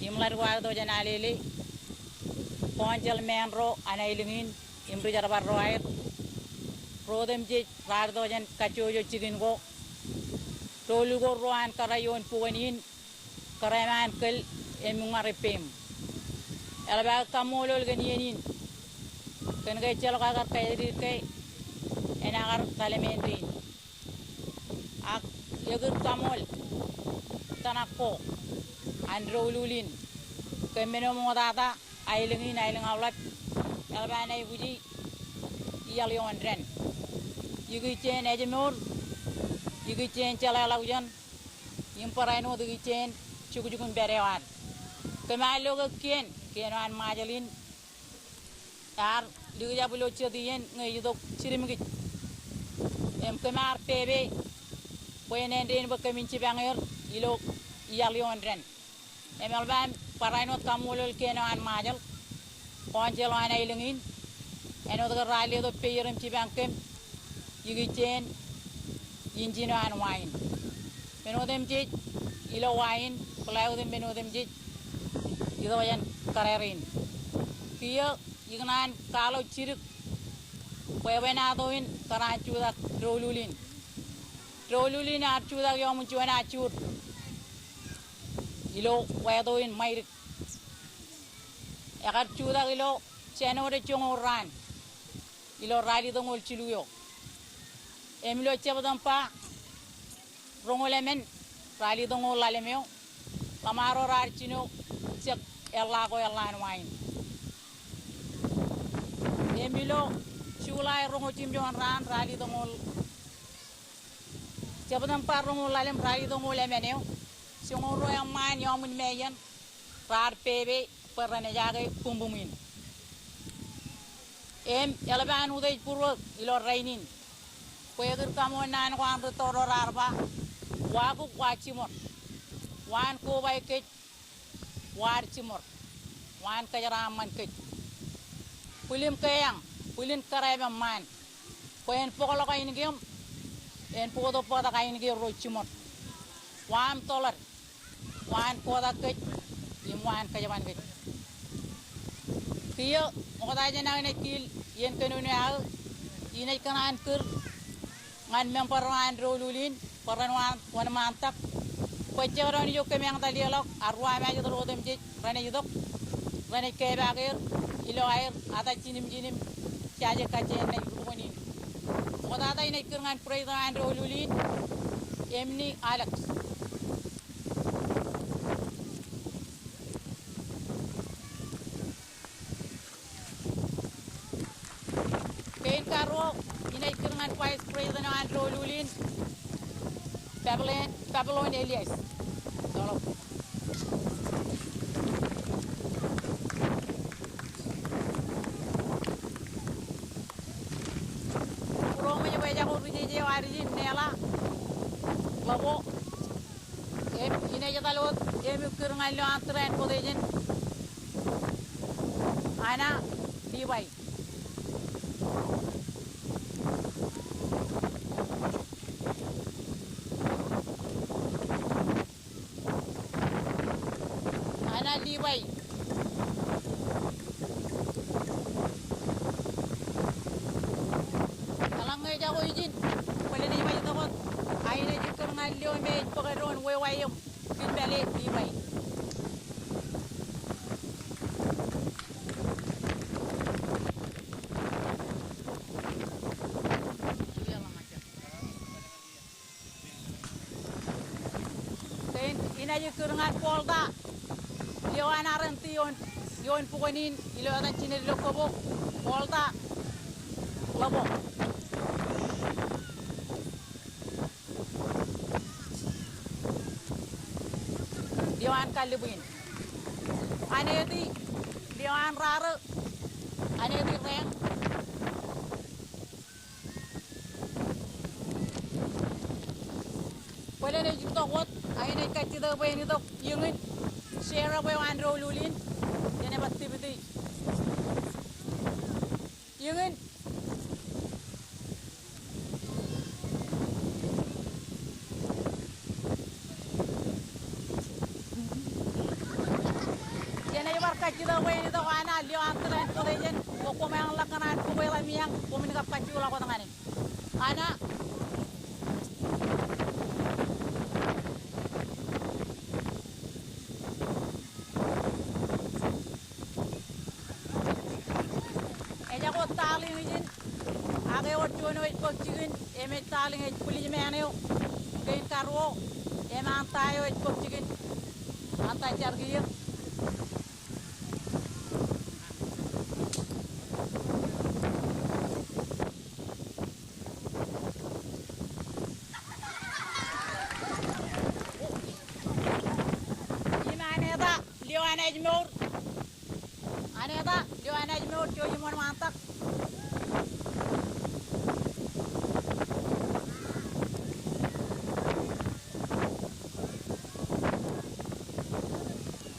Imlar Wardo Janalili Ponjal Manro Anailingin Imrujarbar Roy Rodem J Rardo Jan Kachojo Chigingo Tolugo Roan Karayon Puanin Karaman Kil Emungaripim Elba Kamolol Ganin Kan kay chalo kagar kay kay enagar kalementri ak yagur kamol tanako androlulin kay meno mo data ailingi nailing awlat elbana ibuji iyalion ren yugi chen ejemur yugi chen chala lawjan imparaino yugi chen chugujugun berewan kemalo kien kenan majalin ar Dia boleh cedian ngai itu cirimgit. Kemar PB, poin endin berkeminci bangir, ilo ialion ren. Melban parainot kamulul kenan majal, konjel wana ilungin. Enot kerali itu pirim cibangkem, yugichen, injino an wine. Menodem cik, ilo wine, pelaudem menodem cik, itu wajan karerin. Kia Yungan kalau cirik wewena doin karena cuda drolulin arcuda yang mencuan acur ilo wedoin mairik agar cuda ilo cheno de chongoran ilo rali dongol ciluyo emilo cebadam pa rongolemen rali dongol lalemeo lamaro rarchino cek ella ko ella wain Emilo chulai rongo chimjon ran rali dongol jabadam par rongo lalem rali dongol emeneo singoro yang man yang mun meyan rar pebe perane jage pumbumin yalaban uday purwo ilo rainin koyagir kamo nan wan toro rarba wagu wachimor wan ko bay ke war chimor wan kajaram man ke Pulim kayang, pulin karayam man. Koyen pokolo kain gem, en podo pada kain gem rochimot. Wan tolar, wan poda kech, wan kajaman kech. Kio, mukata aja na kil, yen kenu ni al, inay kanan kur, ngan memperan rolulin peran wan mantak peceran yo kemang talialok arwa ma yo rodem je rene yudok rene kebagir ilo air ata jinim caje kace ne ruboni oda ta ina kirngan president rolulin emni alex kain karo ina kirngan vice president rolulin Babylon Elias. Tolong. Kurang menyebabkan aku berjaya hari ini nela. Lalu, ini aja kalau mikir ngalih antrean kodejen, anak dibai. Dibai alang ngay jago izin pala ni bay takot ay na jikar ngalyo may pagkaroon wayayom pinbali dibai ina jikar ngal polda Yoan arenti yon pukonin ilo atan cine lo kobo volta lobo Yoan kalibuin anedi Yoan rare anedi reng boleh ni juta kot ayne kacida bayin itu yungin Share away one rolulin, then a activity. Yungin. Then I work at the way the one I live after that collision, Pocoman Lacan, Puela Miang, Pominica Patula on the money. Anna. Pagcigin, eme taling ay pulis meneo, kain karwo, eme antayo ay pagcigin, antay chargiyo. Ima aneda, liyo anajmur, joji mon mantak.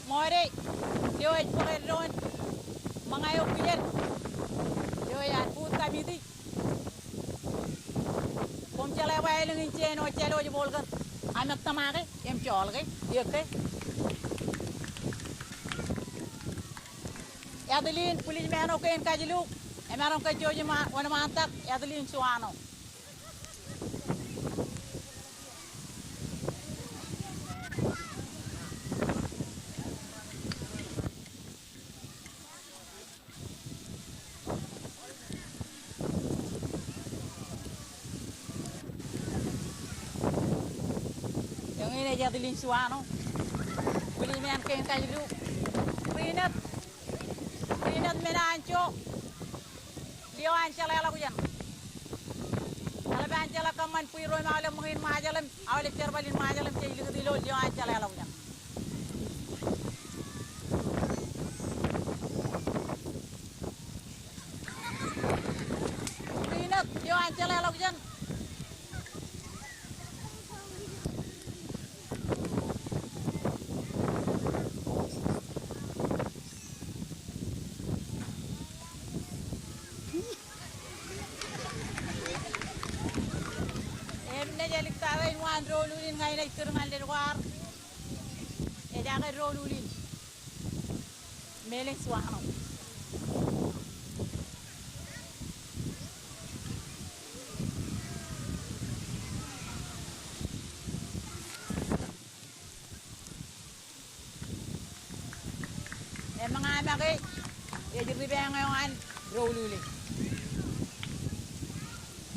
Mori, yo es por el ron, mangayo pier, yo ya puta midi. Kom chala wail ngin cheno chalo je bolgan, anak tamage, em chol ge, yeke. Adeline, pulis meno ke en kajilu, emaron ke joji ma, wana mantak, Adeline suano. Adeline suano, pulis men ke en kajilu, Rinat menancho, Leo anchala la kujan. Kalau anchala kaman puiro malam mungkin majalam, awal cerbalin majalam cili kedilo Leo anchala la kujan. Rinat Leo anchala la kujan. Rolulin ngayon ay kirman lugar. E jangan rolulin. Meleng suano. ya jadi bengayan roluli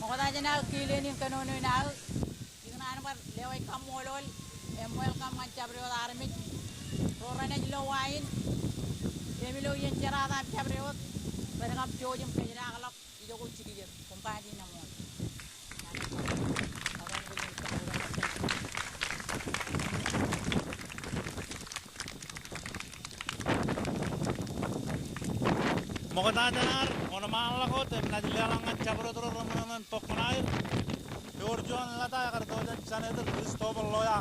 mau tanya nak kileni kanono nak dengan apa lewat kamolol emuel kam ngancap lewat armit rorane jelawain emilo yang cerita ngancap lewat berangkat jojim kejadian akalap ijogo cikijir kumpadi namon Mau tanya mana malah kau tem nanti lelangan cabro terus ramanan poknair Yorjuan lata ya karena tuh sana itu Christopher Loya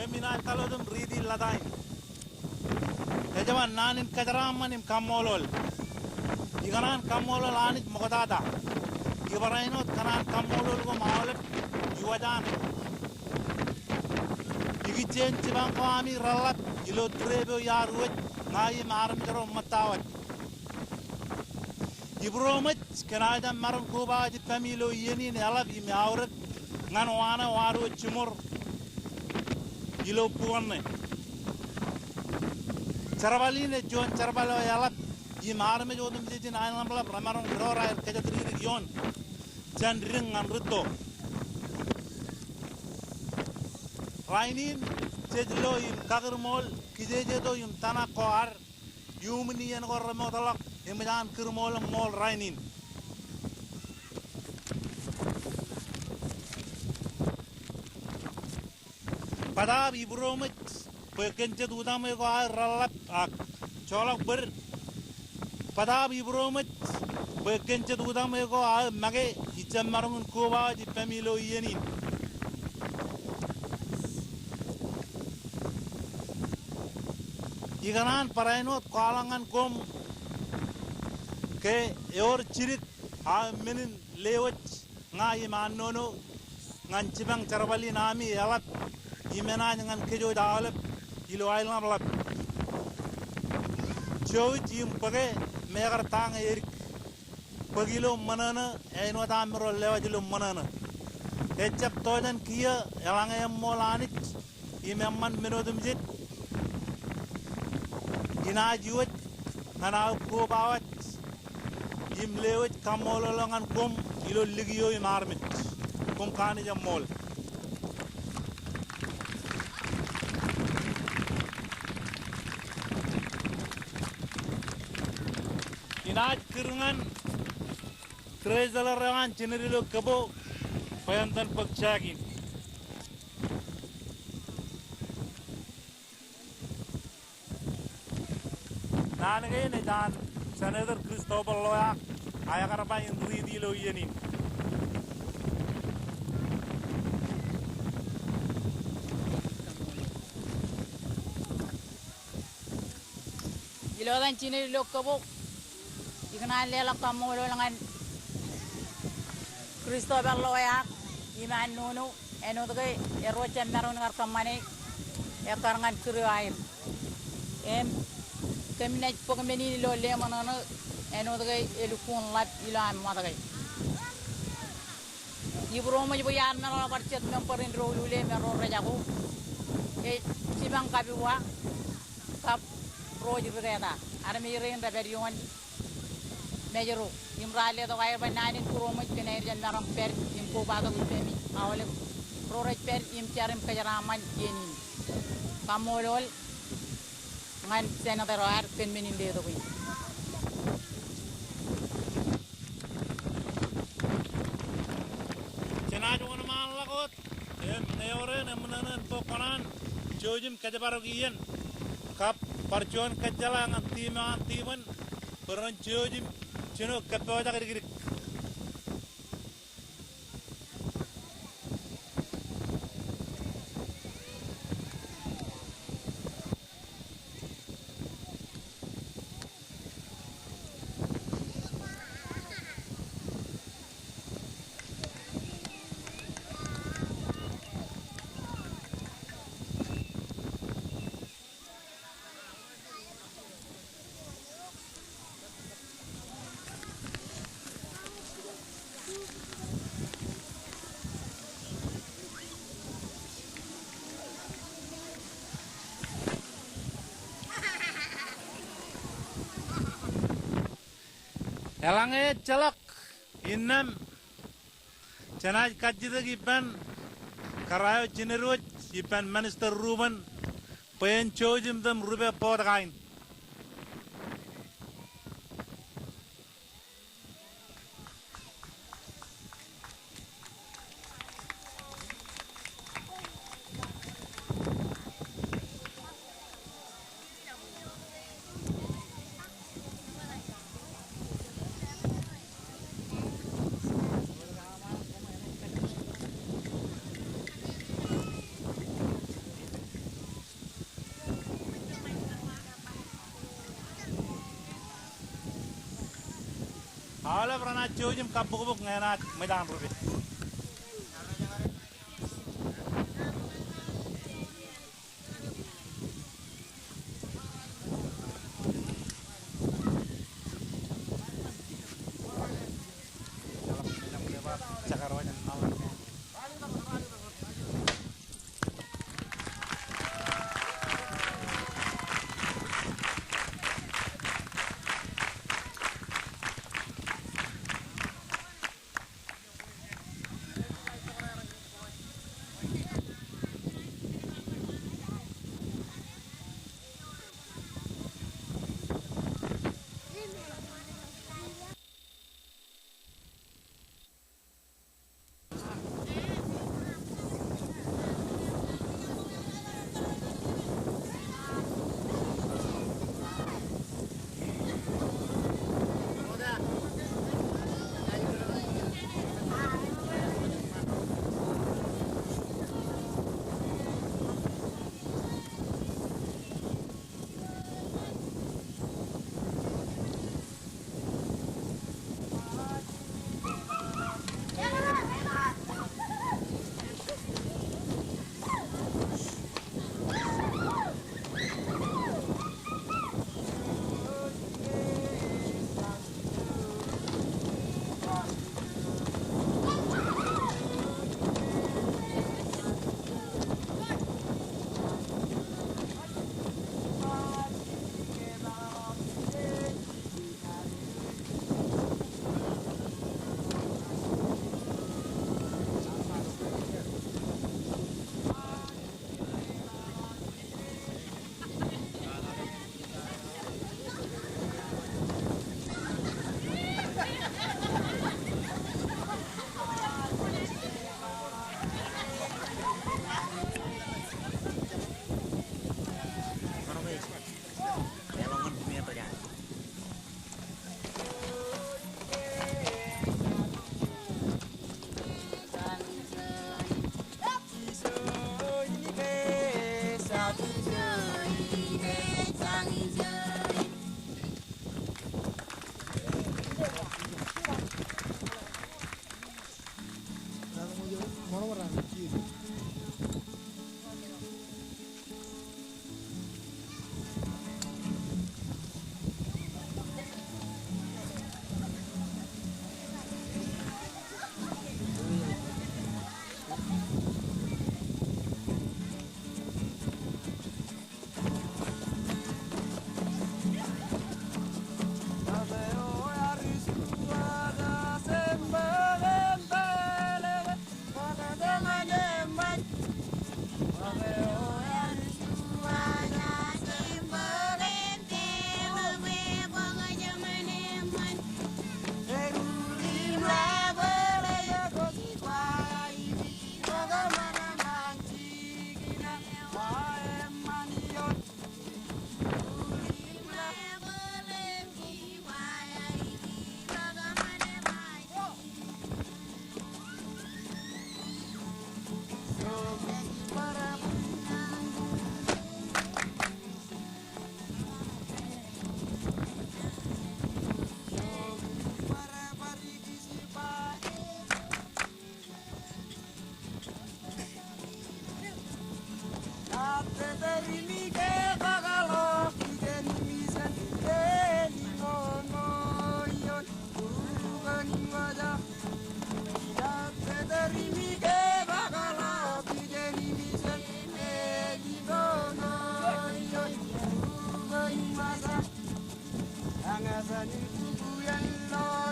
minat kalau tuh ridi latain Kejaman nanin kajaraman im kamolol Ikanan kamolol anit mau tata Ibarainot kanan kamolol ko maulet juajan Ikijen cibang ko ami ralat ilo trebe yaruet ngai maram jero matawat Ibromet kenada maram kuba di pamilo yeni ne alab imi auret ngan wana waru cumur ilo puanne Caravaline John Carvalho yalap imarme jodum jidin ayam bala ramaron rora keja tri yon jan ring ngan ruto Rainin jejlo im kagermol kijeje do im tanah koar yumni yan ko remotalak imjan kirmol mol Rainin Padahal ibromet Pekenjat utama ko ay ralap ak colok ber Padahal ibromet pekenjat utama ko ay mage icam marungun kuba di pemilo yenin Ikanan parainot kalangan kom ke eor cirit ay menin lewat ngai manono ngan cibang Carvalho nami alat imena ngan kejo dalep ilo ailam lap jowi tim page megar tang erik pagilo manana eno tamro lewa jilo manana echap tojan kia elang molanit imemman menodum jit ina jiwet nana ko bawat im lewet kamolo langan kom ilo ligiyo imarmit kom kani jamol Inaj kiringan Krezala rawan cenderilo kebo Payantan pagsyagin Nanagay na dyan Senator Christopher Loya Ayakarapa yung ridilo yanin Ilodan cenderilo kebo Ikan lelak kamu dengan Christopher Loya, iman nunu, eno tuh erocem merun ngar kamane, ekarangan kiriair. Keminaj pokemeni lo le manana, eno tuh elukun lap ilan mata kay. Ibro mo ibu yan merun percet memperin rolule merun rajaku, cibang kabiwa, kap roji berada, armirin rebellion. Mejeru imrale to kay banani kuro mo kinair jan naram per impo bago ipemi awale proraj per im charim kajaraman yenin kamolol ngan senator ar pen menin de to ko Cenaju ngana malakot neore nemenan pokonan jojim kajabarogiyen kap parjon kajala ngantiman peran jojim Cino kepewa tak kiri. Elange celak inam Janaj kajida gipan karayo jineruj gipan Minister Ruben pen chojim dam rube podgain. Ala pernah jojim kabuk-kabuk ngenat medan rube. Ang asan yung kuyan lo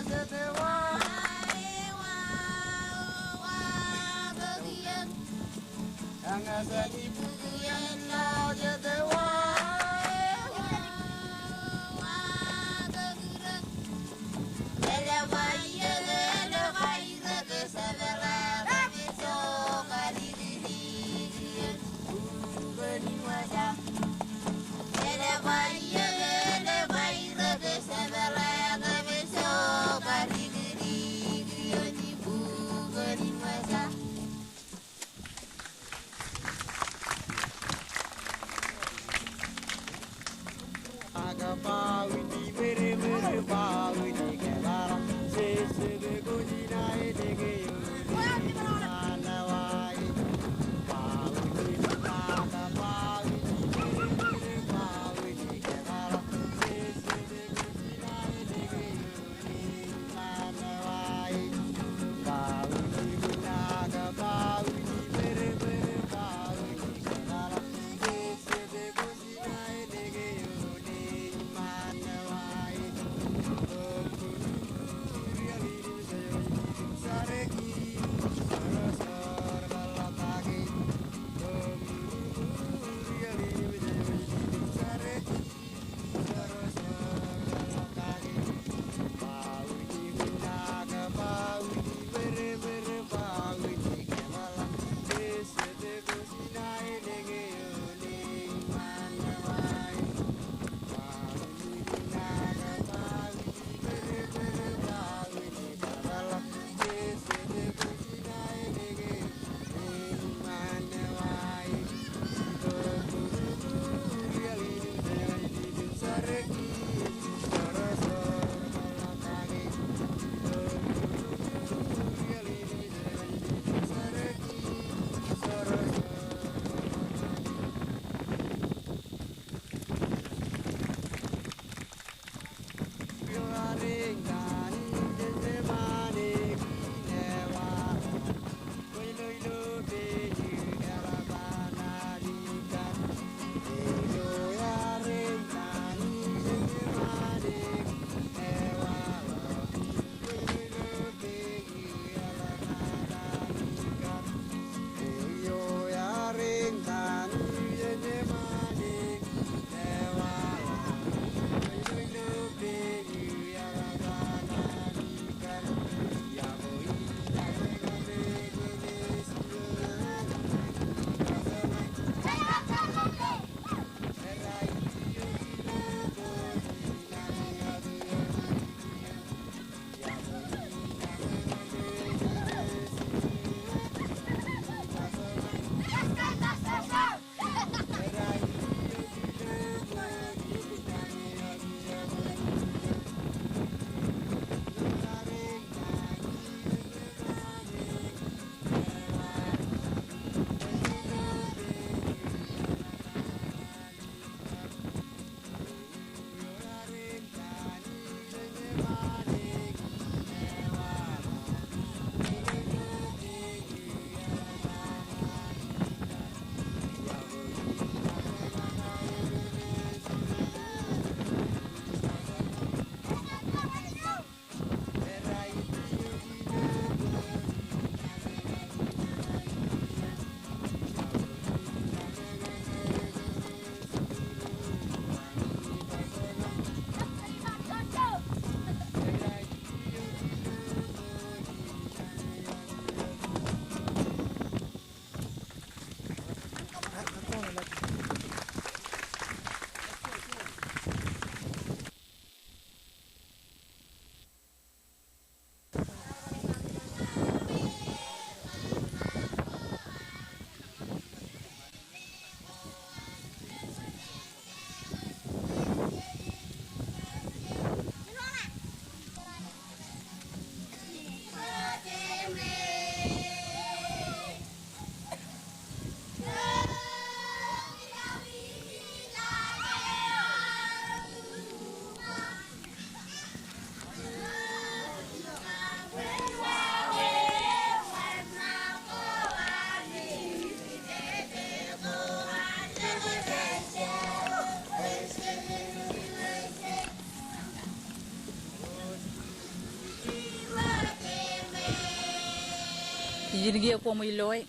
Jijingi ko mo iloy.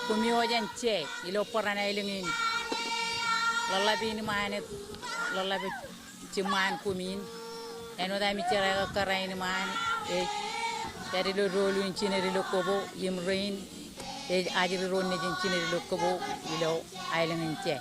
Kumiyo jan che ilo porana ilingin. Lalabi ni manet lalabi ciman kumin. Eno da mi cera karai ni man dari lo rolu in cine lo kobo yim rain ajiri ron ne jin cine lo kobo ilo ilingin che.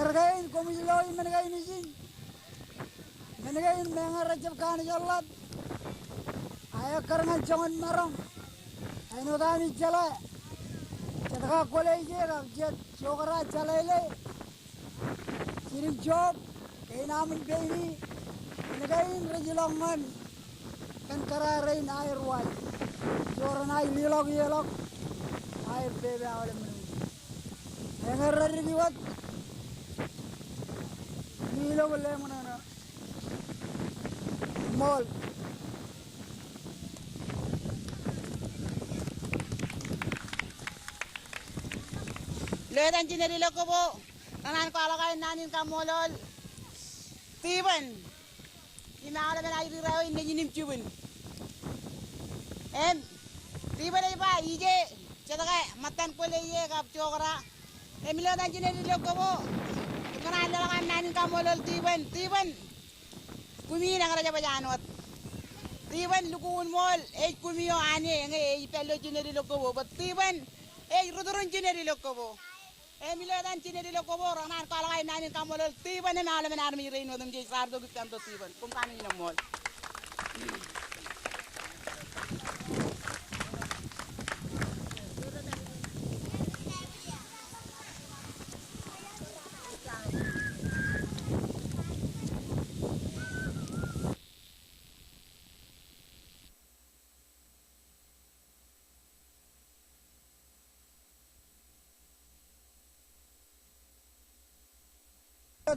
Ergain komiloi mengain izin. Mengain mengar rajab kan jalan. Ayah karangan jangan marang. Ayo dami jala. Cakap kolej je, jet cokra jalai. Kirim job. Kain amin bini. Mengain rajilangan. Kan karain air wai. Joran air lilok. Air bebe awal menung. Mengar rajib Nilo boleh mana mall. Ledan jineri loko bo. Tanan ko alakay nanin ka molol. Tiban. Inaala ben ayri rayo inne jinim chubun. Tiban ay ba ije. Chadaka matan ko le ye kap chokra. Emilo dan jineri loko bo. Kenal dengan nanin kamolol tiban kumi nang raja bajanot tiban lukun mol kumiyo ane nge pelo jineri lokobo but tiban rudurun jineri lokobo milodan jineri lokobo ranan kalay nanin kamolol tiban na alam na armi reino dum je sardo gitam to tiban kum kanin na mol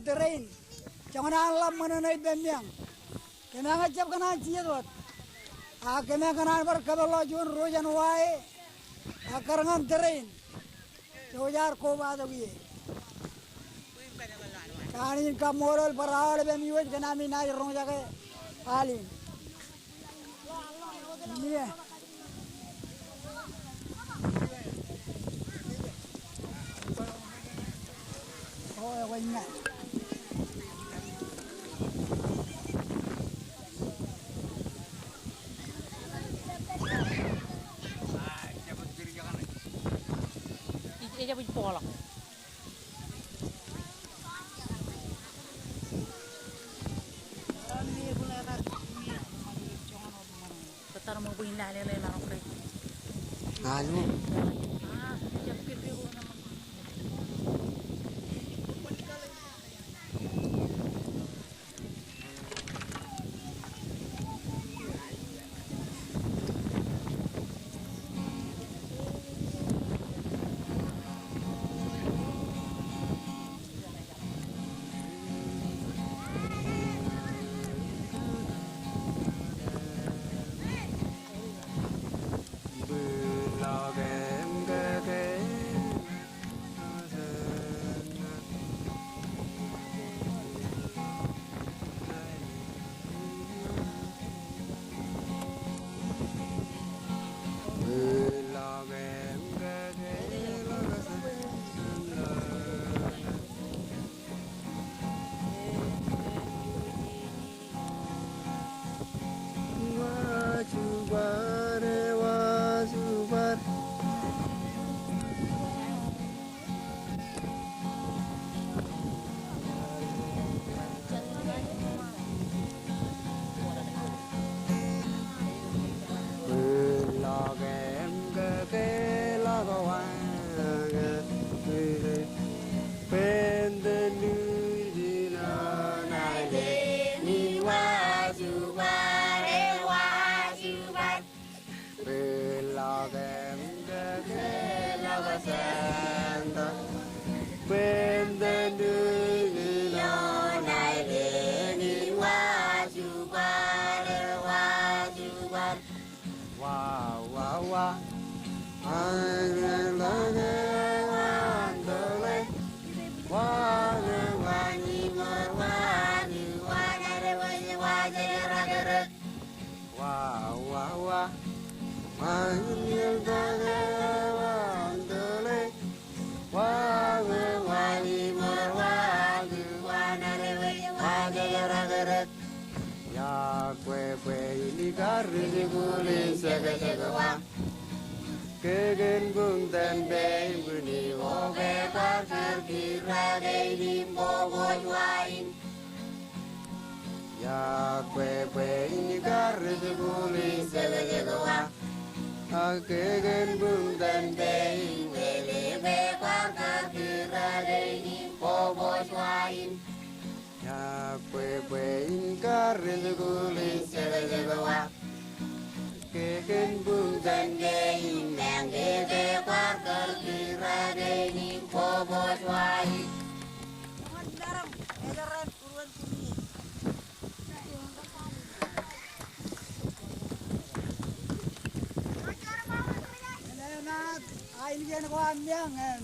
Terrain, jangan alam mengenai bemiang. Kena ngajak kena ciut. Kena kena berkebelajun rojan wae. Karangan terrain. Jojar ko bado giye. Kanin kamorol parawal bemiwet kena minai roja ke alin. Iya. Oh, banyak. Ija punya pola. Betar mau punya lele larang kre. Alu. Jam kiri ko naman. Kegen bung dan bay buni oge parker kira gay boboy wain ya kwe ini garis guli segewa kegen bung dan bay buni parker kira gay boboy wain ya kwe ini garis guli segewa keken bung dan dein yang gede parker kira dein bobot wai Daram, edaran uruan kuni. Enak, ini kan ko amyang kan.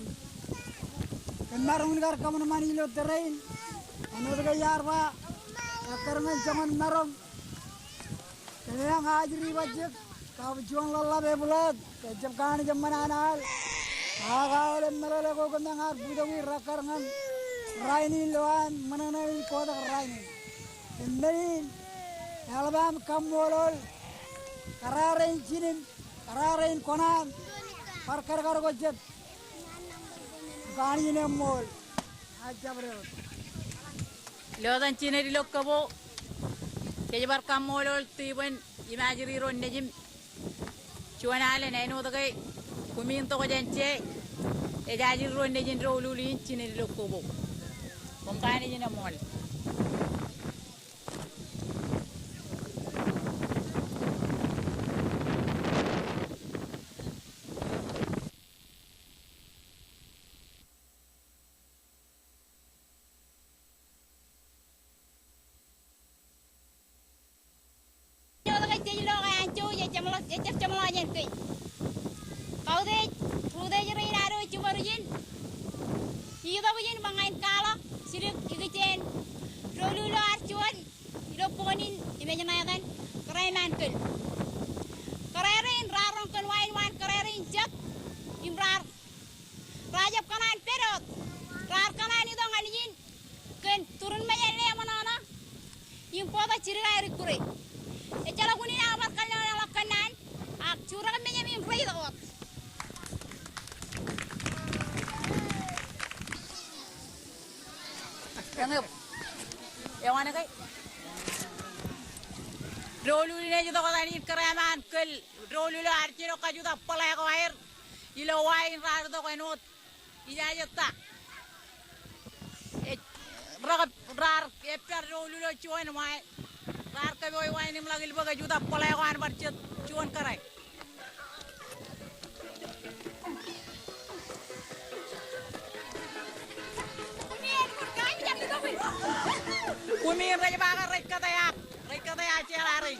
Marung negar kamu mani lo terrain. Anu de yar ba. Karena zaman marung. Yang hajri wajib kau juang lalla bebulat kejap kani zaman anal agak mereka kau kena ngar budawi rakar ngam raini loan menanai kota raini ini album kambolol kararin cinim kararin konan parkar kar wajib kani nemol aja bro lodan cineri lokabo kejar kamolol tiban imajiri ron nejim cuan ale neno dagai kumin to jance ejajiri ron nejin rolulin cineri lokobo komkani jina mol yang mana kai drolu ini juga kalau ini kereman kel drolu lo arcino kajuta pelai kau air ilo wain rar to kau not ini aja tak rar epar drolu lo cuan mai rar kau wain ini lagi lebih kajuta pelai kau air bercut cuan kerai Kumir raja bakar reka taya celari.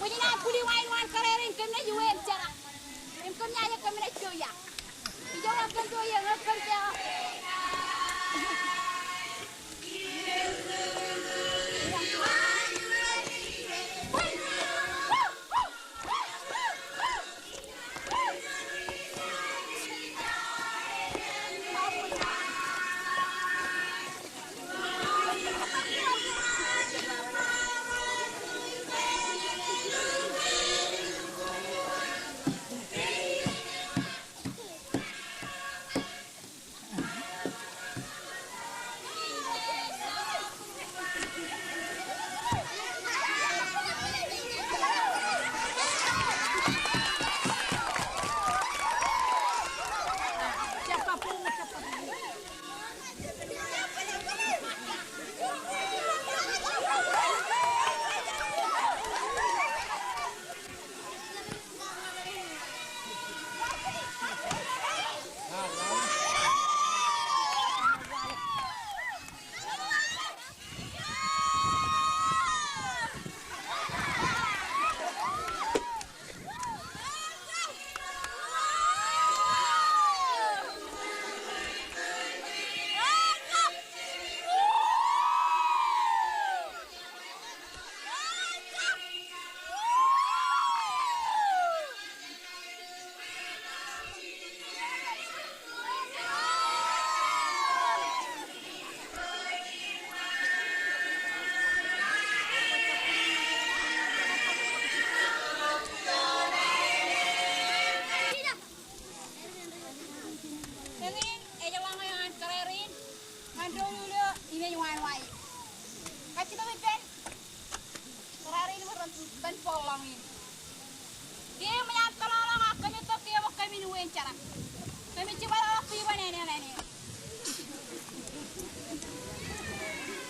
Pwede na puli wain karerin kami na yuwen cara. Em kami aja kami na joya. Ijawa kan joya ngakal dia.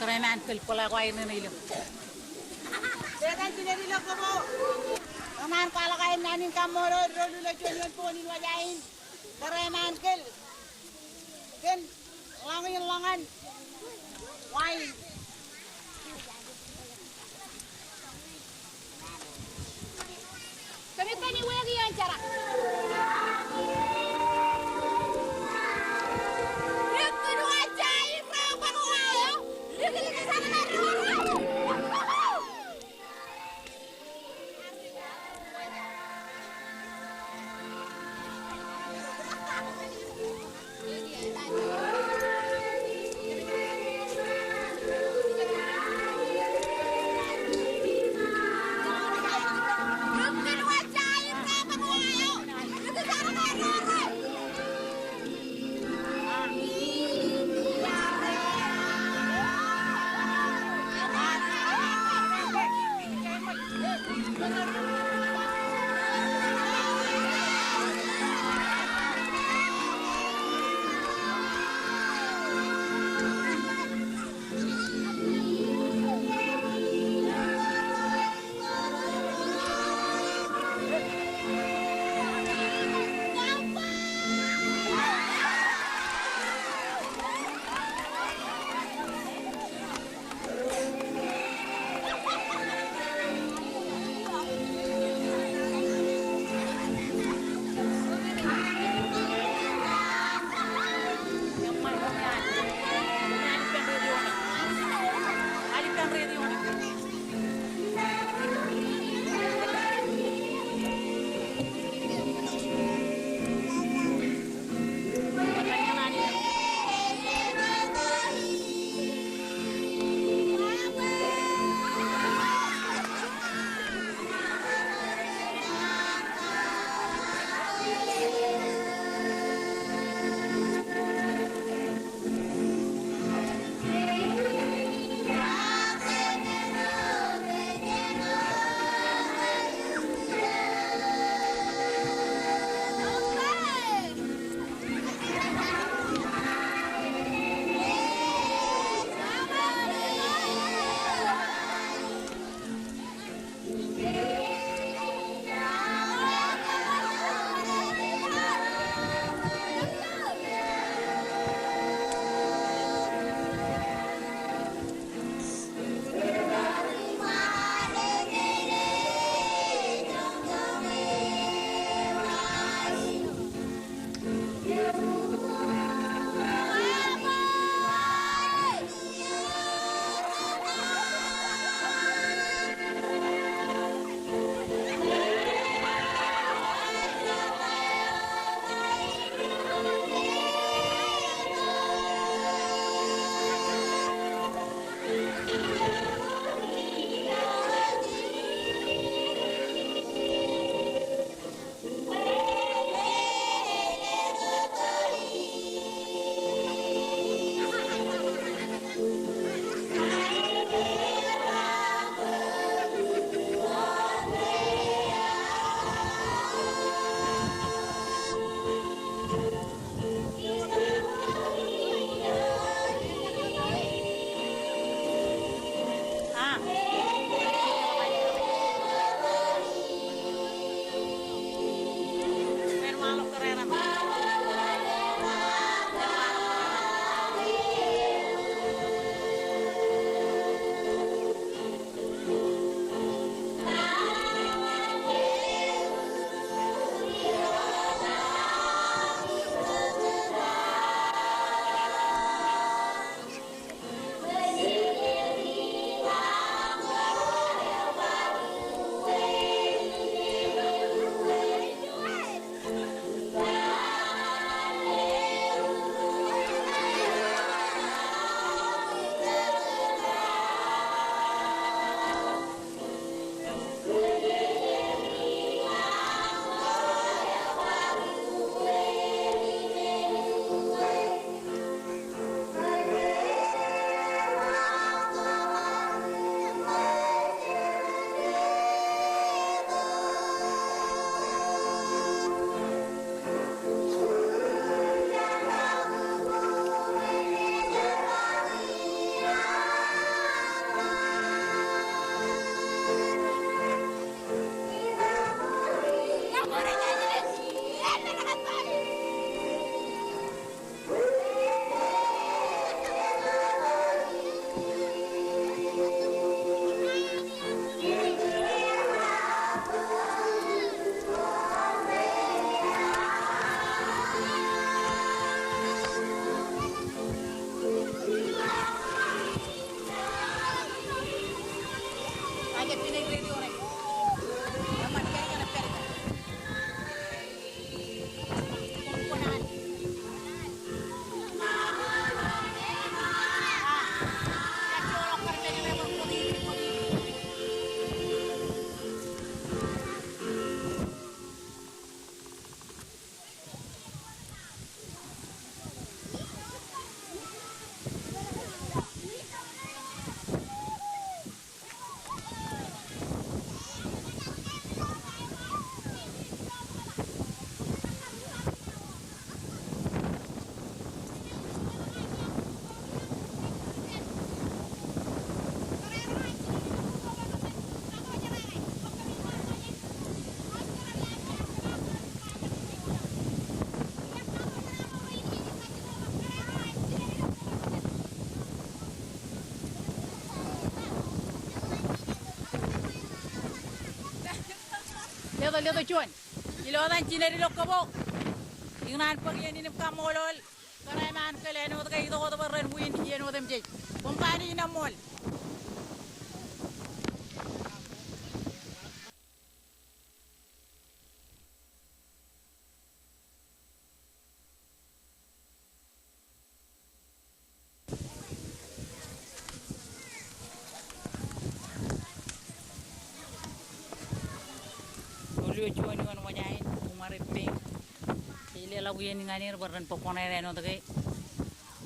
Kerenan kelpola kau ini nih lo. Jangan jadi lo kamu. Kerenan kalau kau ini kamu dulu lo jualan ponin wajahin. Kerenan kel, ken langan, wai. Kami kan ini lagi yang cara. leto chuan ilo dan chineri lokabo ingnan pagyan ni kamolol karaman kaleno kay ito ko barren win yeno dem je company na mall chuan ni wan wajain umariping ile lagu yen nganir barren popone reno tage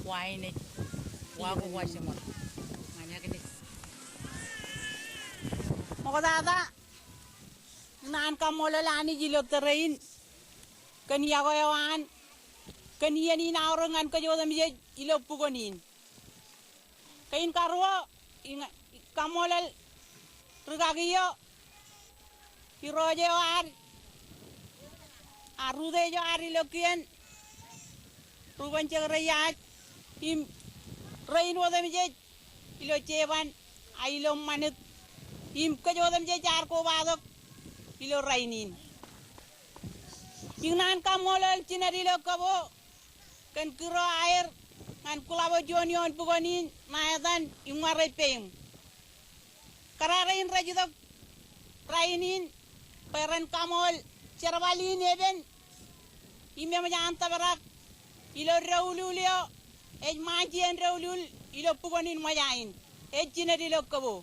waine wago wasimon nganya kini moko dada nan kamolo lani jilo terein kan yago yawan kan yani na orangan ka jodam je ilo pugonin kain karwo kamolal rugagiyo Iroje war arude jo ari lokian ruban cegrayat im rain wadam je ilo ceban ailo manut im kajodam je jar ko badok ilo rainin ingnan kamolal cinari lokabo kan kiro air kan kulabo jonion pugonin maedan imare pem kararain rajidok rainin Peren kamol cerwali neben ime majan tabarak ilo raululio ej majien raulul ilo pugonin majain ej jina di lokabo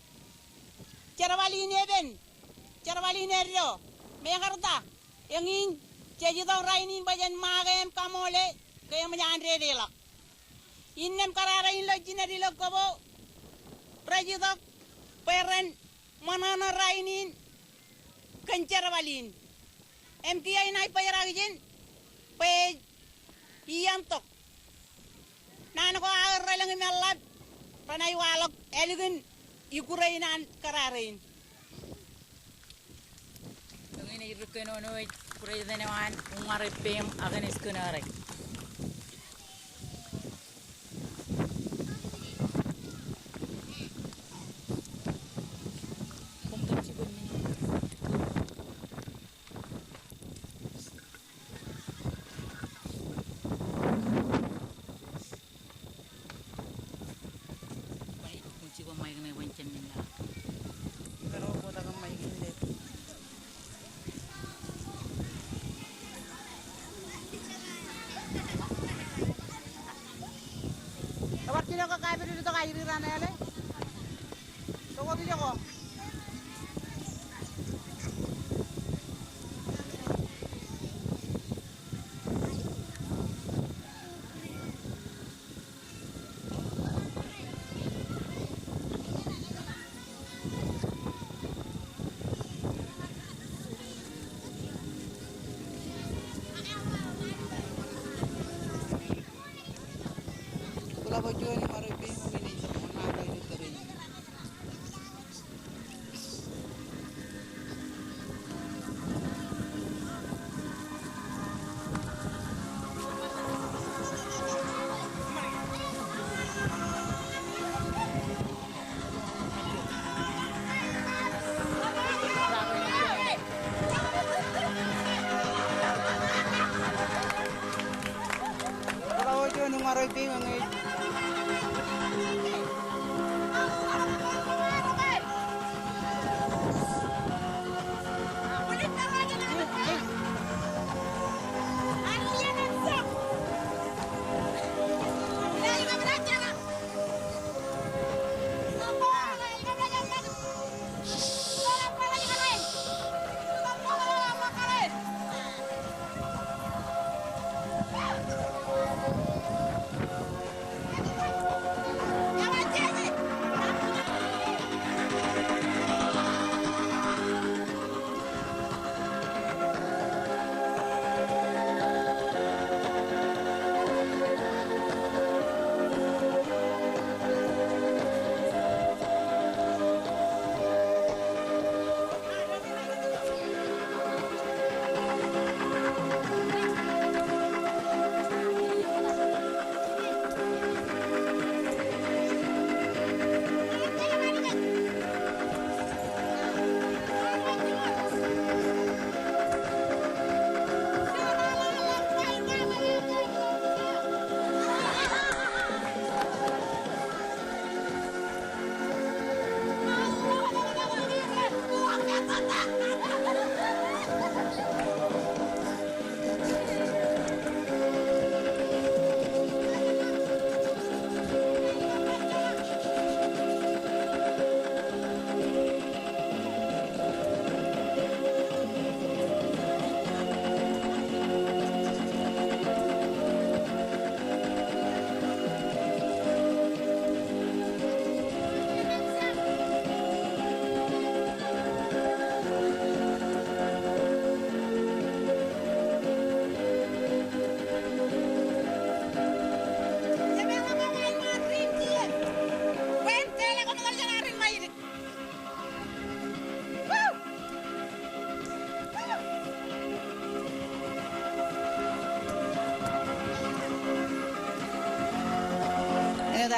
cerwali neben cerwali neryo megarta yangin cejito rainin bajan magem kamole kaya majan redela innem karara ilo jina di lokabo rajito peren manana rainin Kencar walin, MTI naik payaragin, pay iyantok. Nana ko agar lang imalab, panay walok, elegin ikurainan kararin. Tungin irukin ono kuray denewan ungaripem agan iskunare. Sino ka kaya dito kay rirana yale? Tungod dito ko. Ni mariping umini sa mga ito terein. Kalau jo ni mariping ngai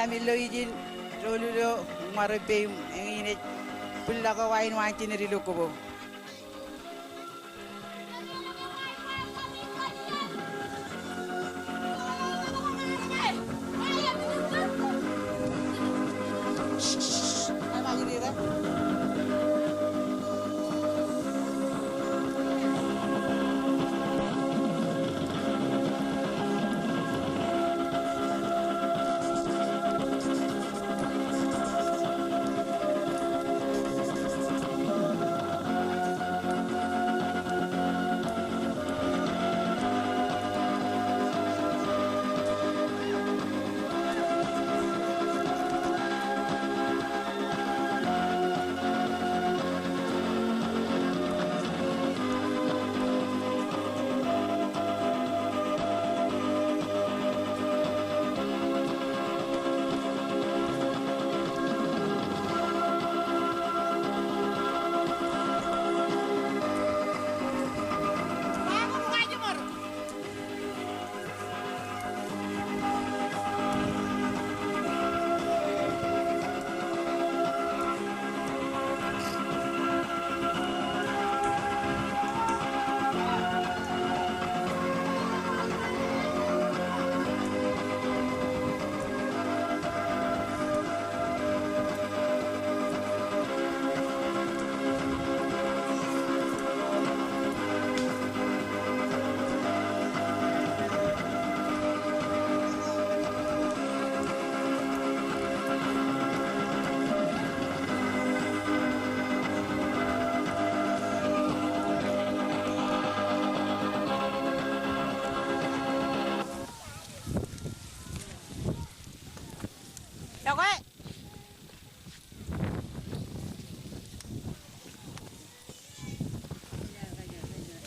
amilo ijin rolulo marapem engine pulla ko wain wancin rilo ko bo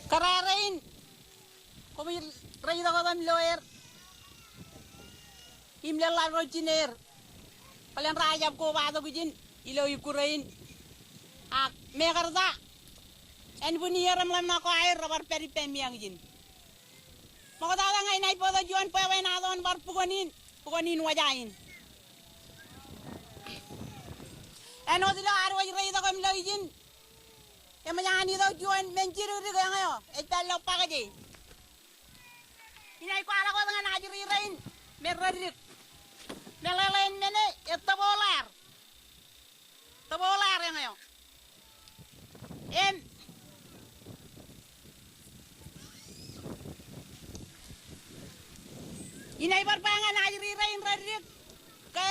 Kararain, kami rai da kadam lawyer, imla laro jiner, kalian rajab ko bado gujin, ilo ikurain, megarda, en buniyaram lam na ko air rabar peri pemiang jin. Maka tawag ngay nai podo juan pawai na don bar pugonin wajain. Eno dilo arwaj rai da kam lawjin. Yang daw juan menciri riga ngayo etalo pagaji inay ko ala ko nga najiri rain merradik nelalain mene etabolar ngayo inay barbangan najiri rain radik ke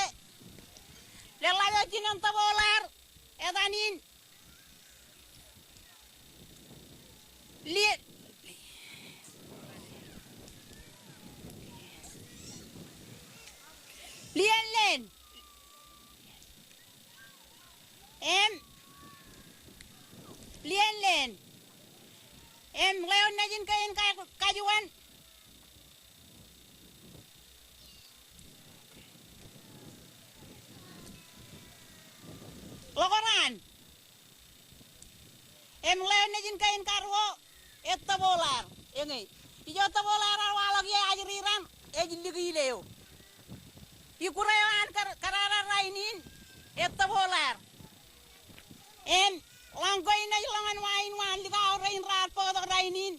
lelayo jinan tabolar edanin Lihat, len, leon najin kain kajuan, lokoran, leon najin kain karwo. Etabolar, ini, ijo etabolar awalagi ajiriran, ejiligi leo. Ikurayan karara rainin, etabolar. Langkoy na ilangan wain liga rain rat podok rainin.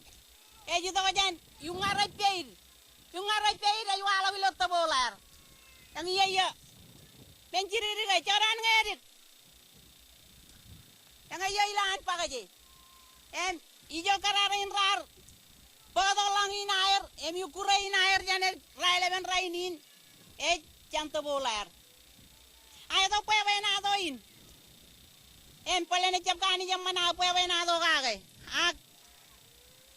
Ejito kajan, yung aray paid ay walagi lo etabolar. Ang iya, menciri kay caran ngerit. Yang iya ilangan pagaji. Ijo kararin rar podok langin air ukurain air jane raileben rainin janto bolar ayo to pewe na doin pelene chapkani jam mana pewe na do kage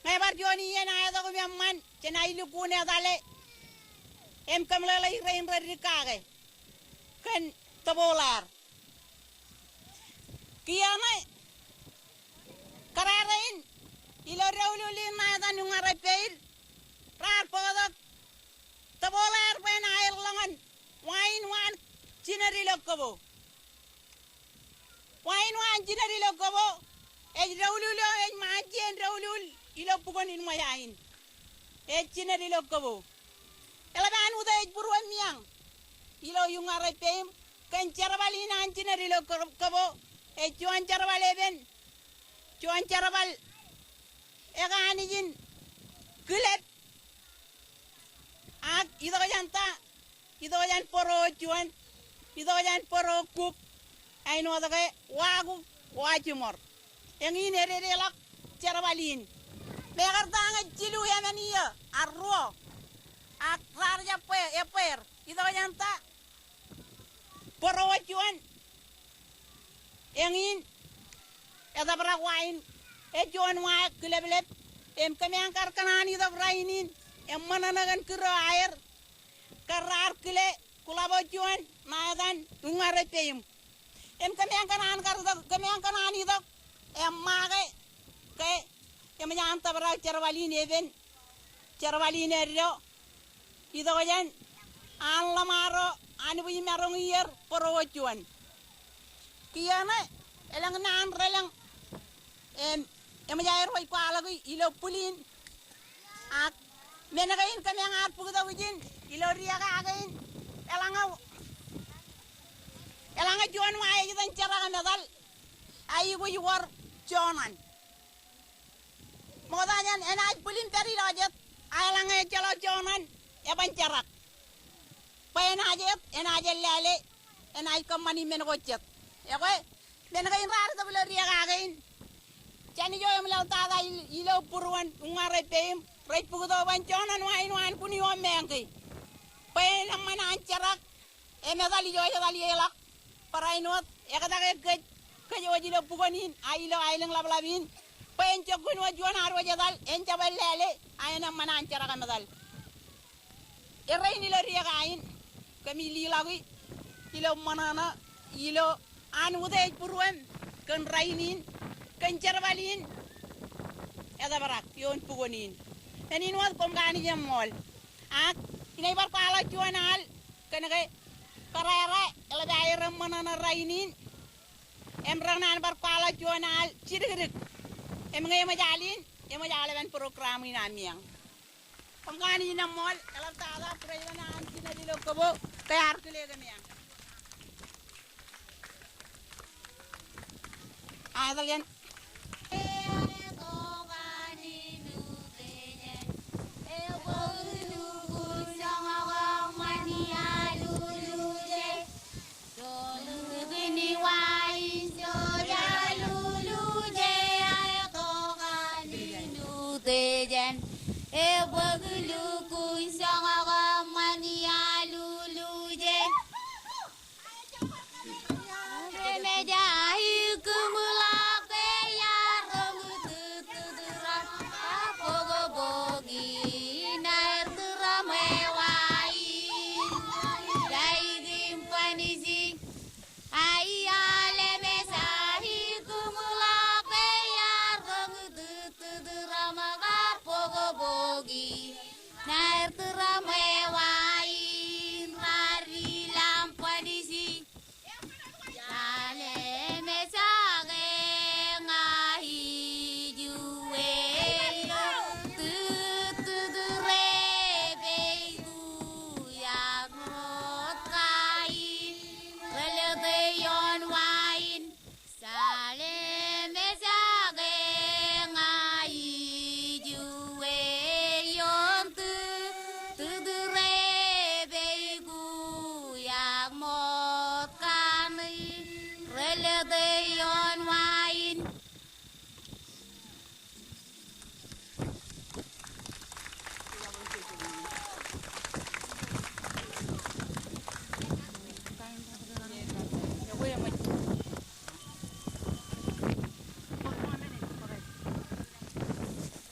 mebar joni yen ayo to kumman cena ilu kune dale kamlala rain rar kage kan to bolar kiyana kararin ilo raululin na dan yung arapeil rar podok tabolar pen air langan wain wan chinarilo kobo raululo majien raulul ilo pugonin mayain chinarilo kobo elaban uday buruan miang ilo yung arepem kan charabali na antina rilo kabo e chuan charabal eben chuan charabal e gani jin kulet ak ido yan poro chuan ido yan poro kuk ay no dage wagu wajumor yang ini relak charabalin begar tanga jilu yamaniya arro ak rarja per ido yan ta poro chuan yang in ada berawain chuan wa kuleblep em kami angkar kanani ido rainin em mananagan kero air karar kile kulabo chuan nadan ungare peyum em kami angkanan ido em mage ke em yang tabra charwalin even charwalin erro ido yan an lamaro anu bi marong yer poro chuan kiyana elang nan relang em jair hoy pala ko ilo pulin ak menagain kami ang at pugudaw ujin ilo riya ka again elanga juan wa ay gitan cara medal ay go yuwar jonan modanyan enaj pulin peri lajet ay langa jalo jonan e ban carak paenajet enaj lale enaj kamani men go cet e ko menagain rar da bulo riya ka again jani jo em law tada ilo purwan ngare pem rek pugudo banconan wain kuni omengki pen amana ancarak e medali jo dali elak parainot e kata ke jo jilo pugonin ailo aileng lablabin pen jogun wajuan arwa jadal en jabal lele ayana mana ancarak medal e reini lo riya gain kami lilagi ilo manana ilo an ude purwan kan rainin kan jarbalin ada barak yon pugonin Enin wat kom gani jamol ak inay bar pala juanal kanake karere ela daire manana rainin emranan bar pala juanal cidirik em ngay majalin em majale ben program ina miang kom gani jamol ela tada prayana antina dilo kobo tayar kulega miang adalgen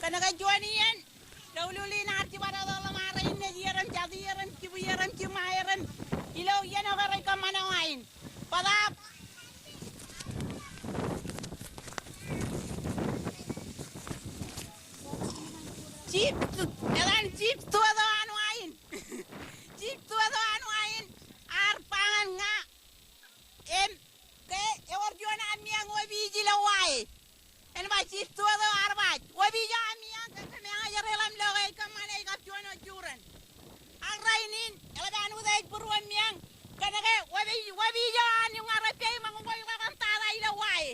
Nagajuanian daululi na arti para dalam arahin na diaran jadiaran kibuyaran kimayaran ilaw yan ang karay kamanawain padap chip elan chip tuado anuain chip tuado anuain arpangan nga em ke ewar juana miang wabi jilawai en ba chip tuado arbat wabi jamiang kami ajarelam lawai kamane kap juana juran ang rainin elaban uday puruan miang Kanake wabi wabi jan yung arapi mangungoy kakantara ila wai.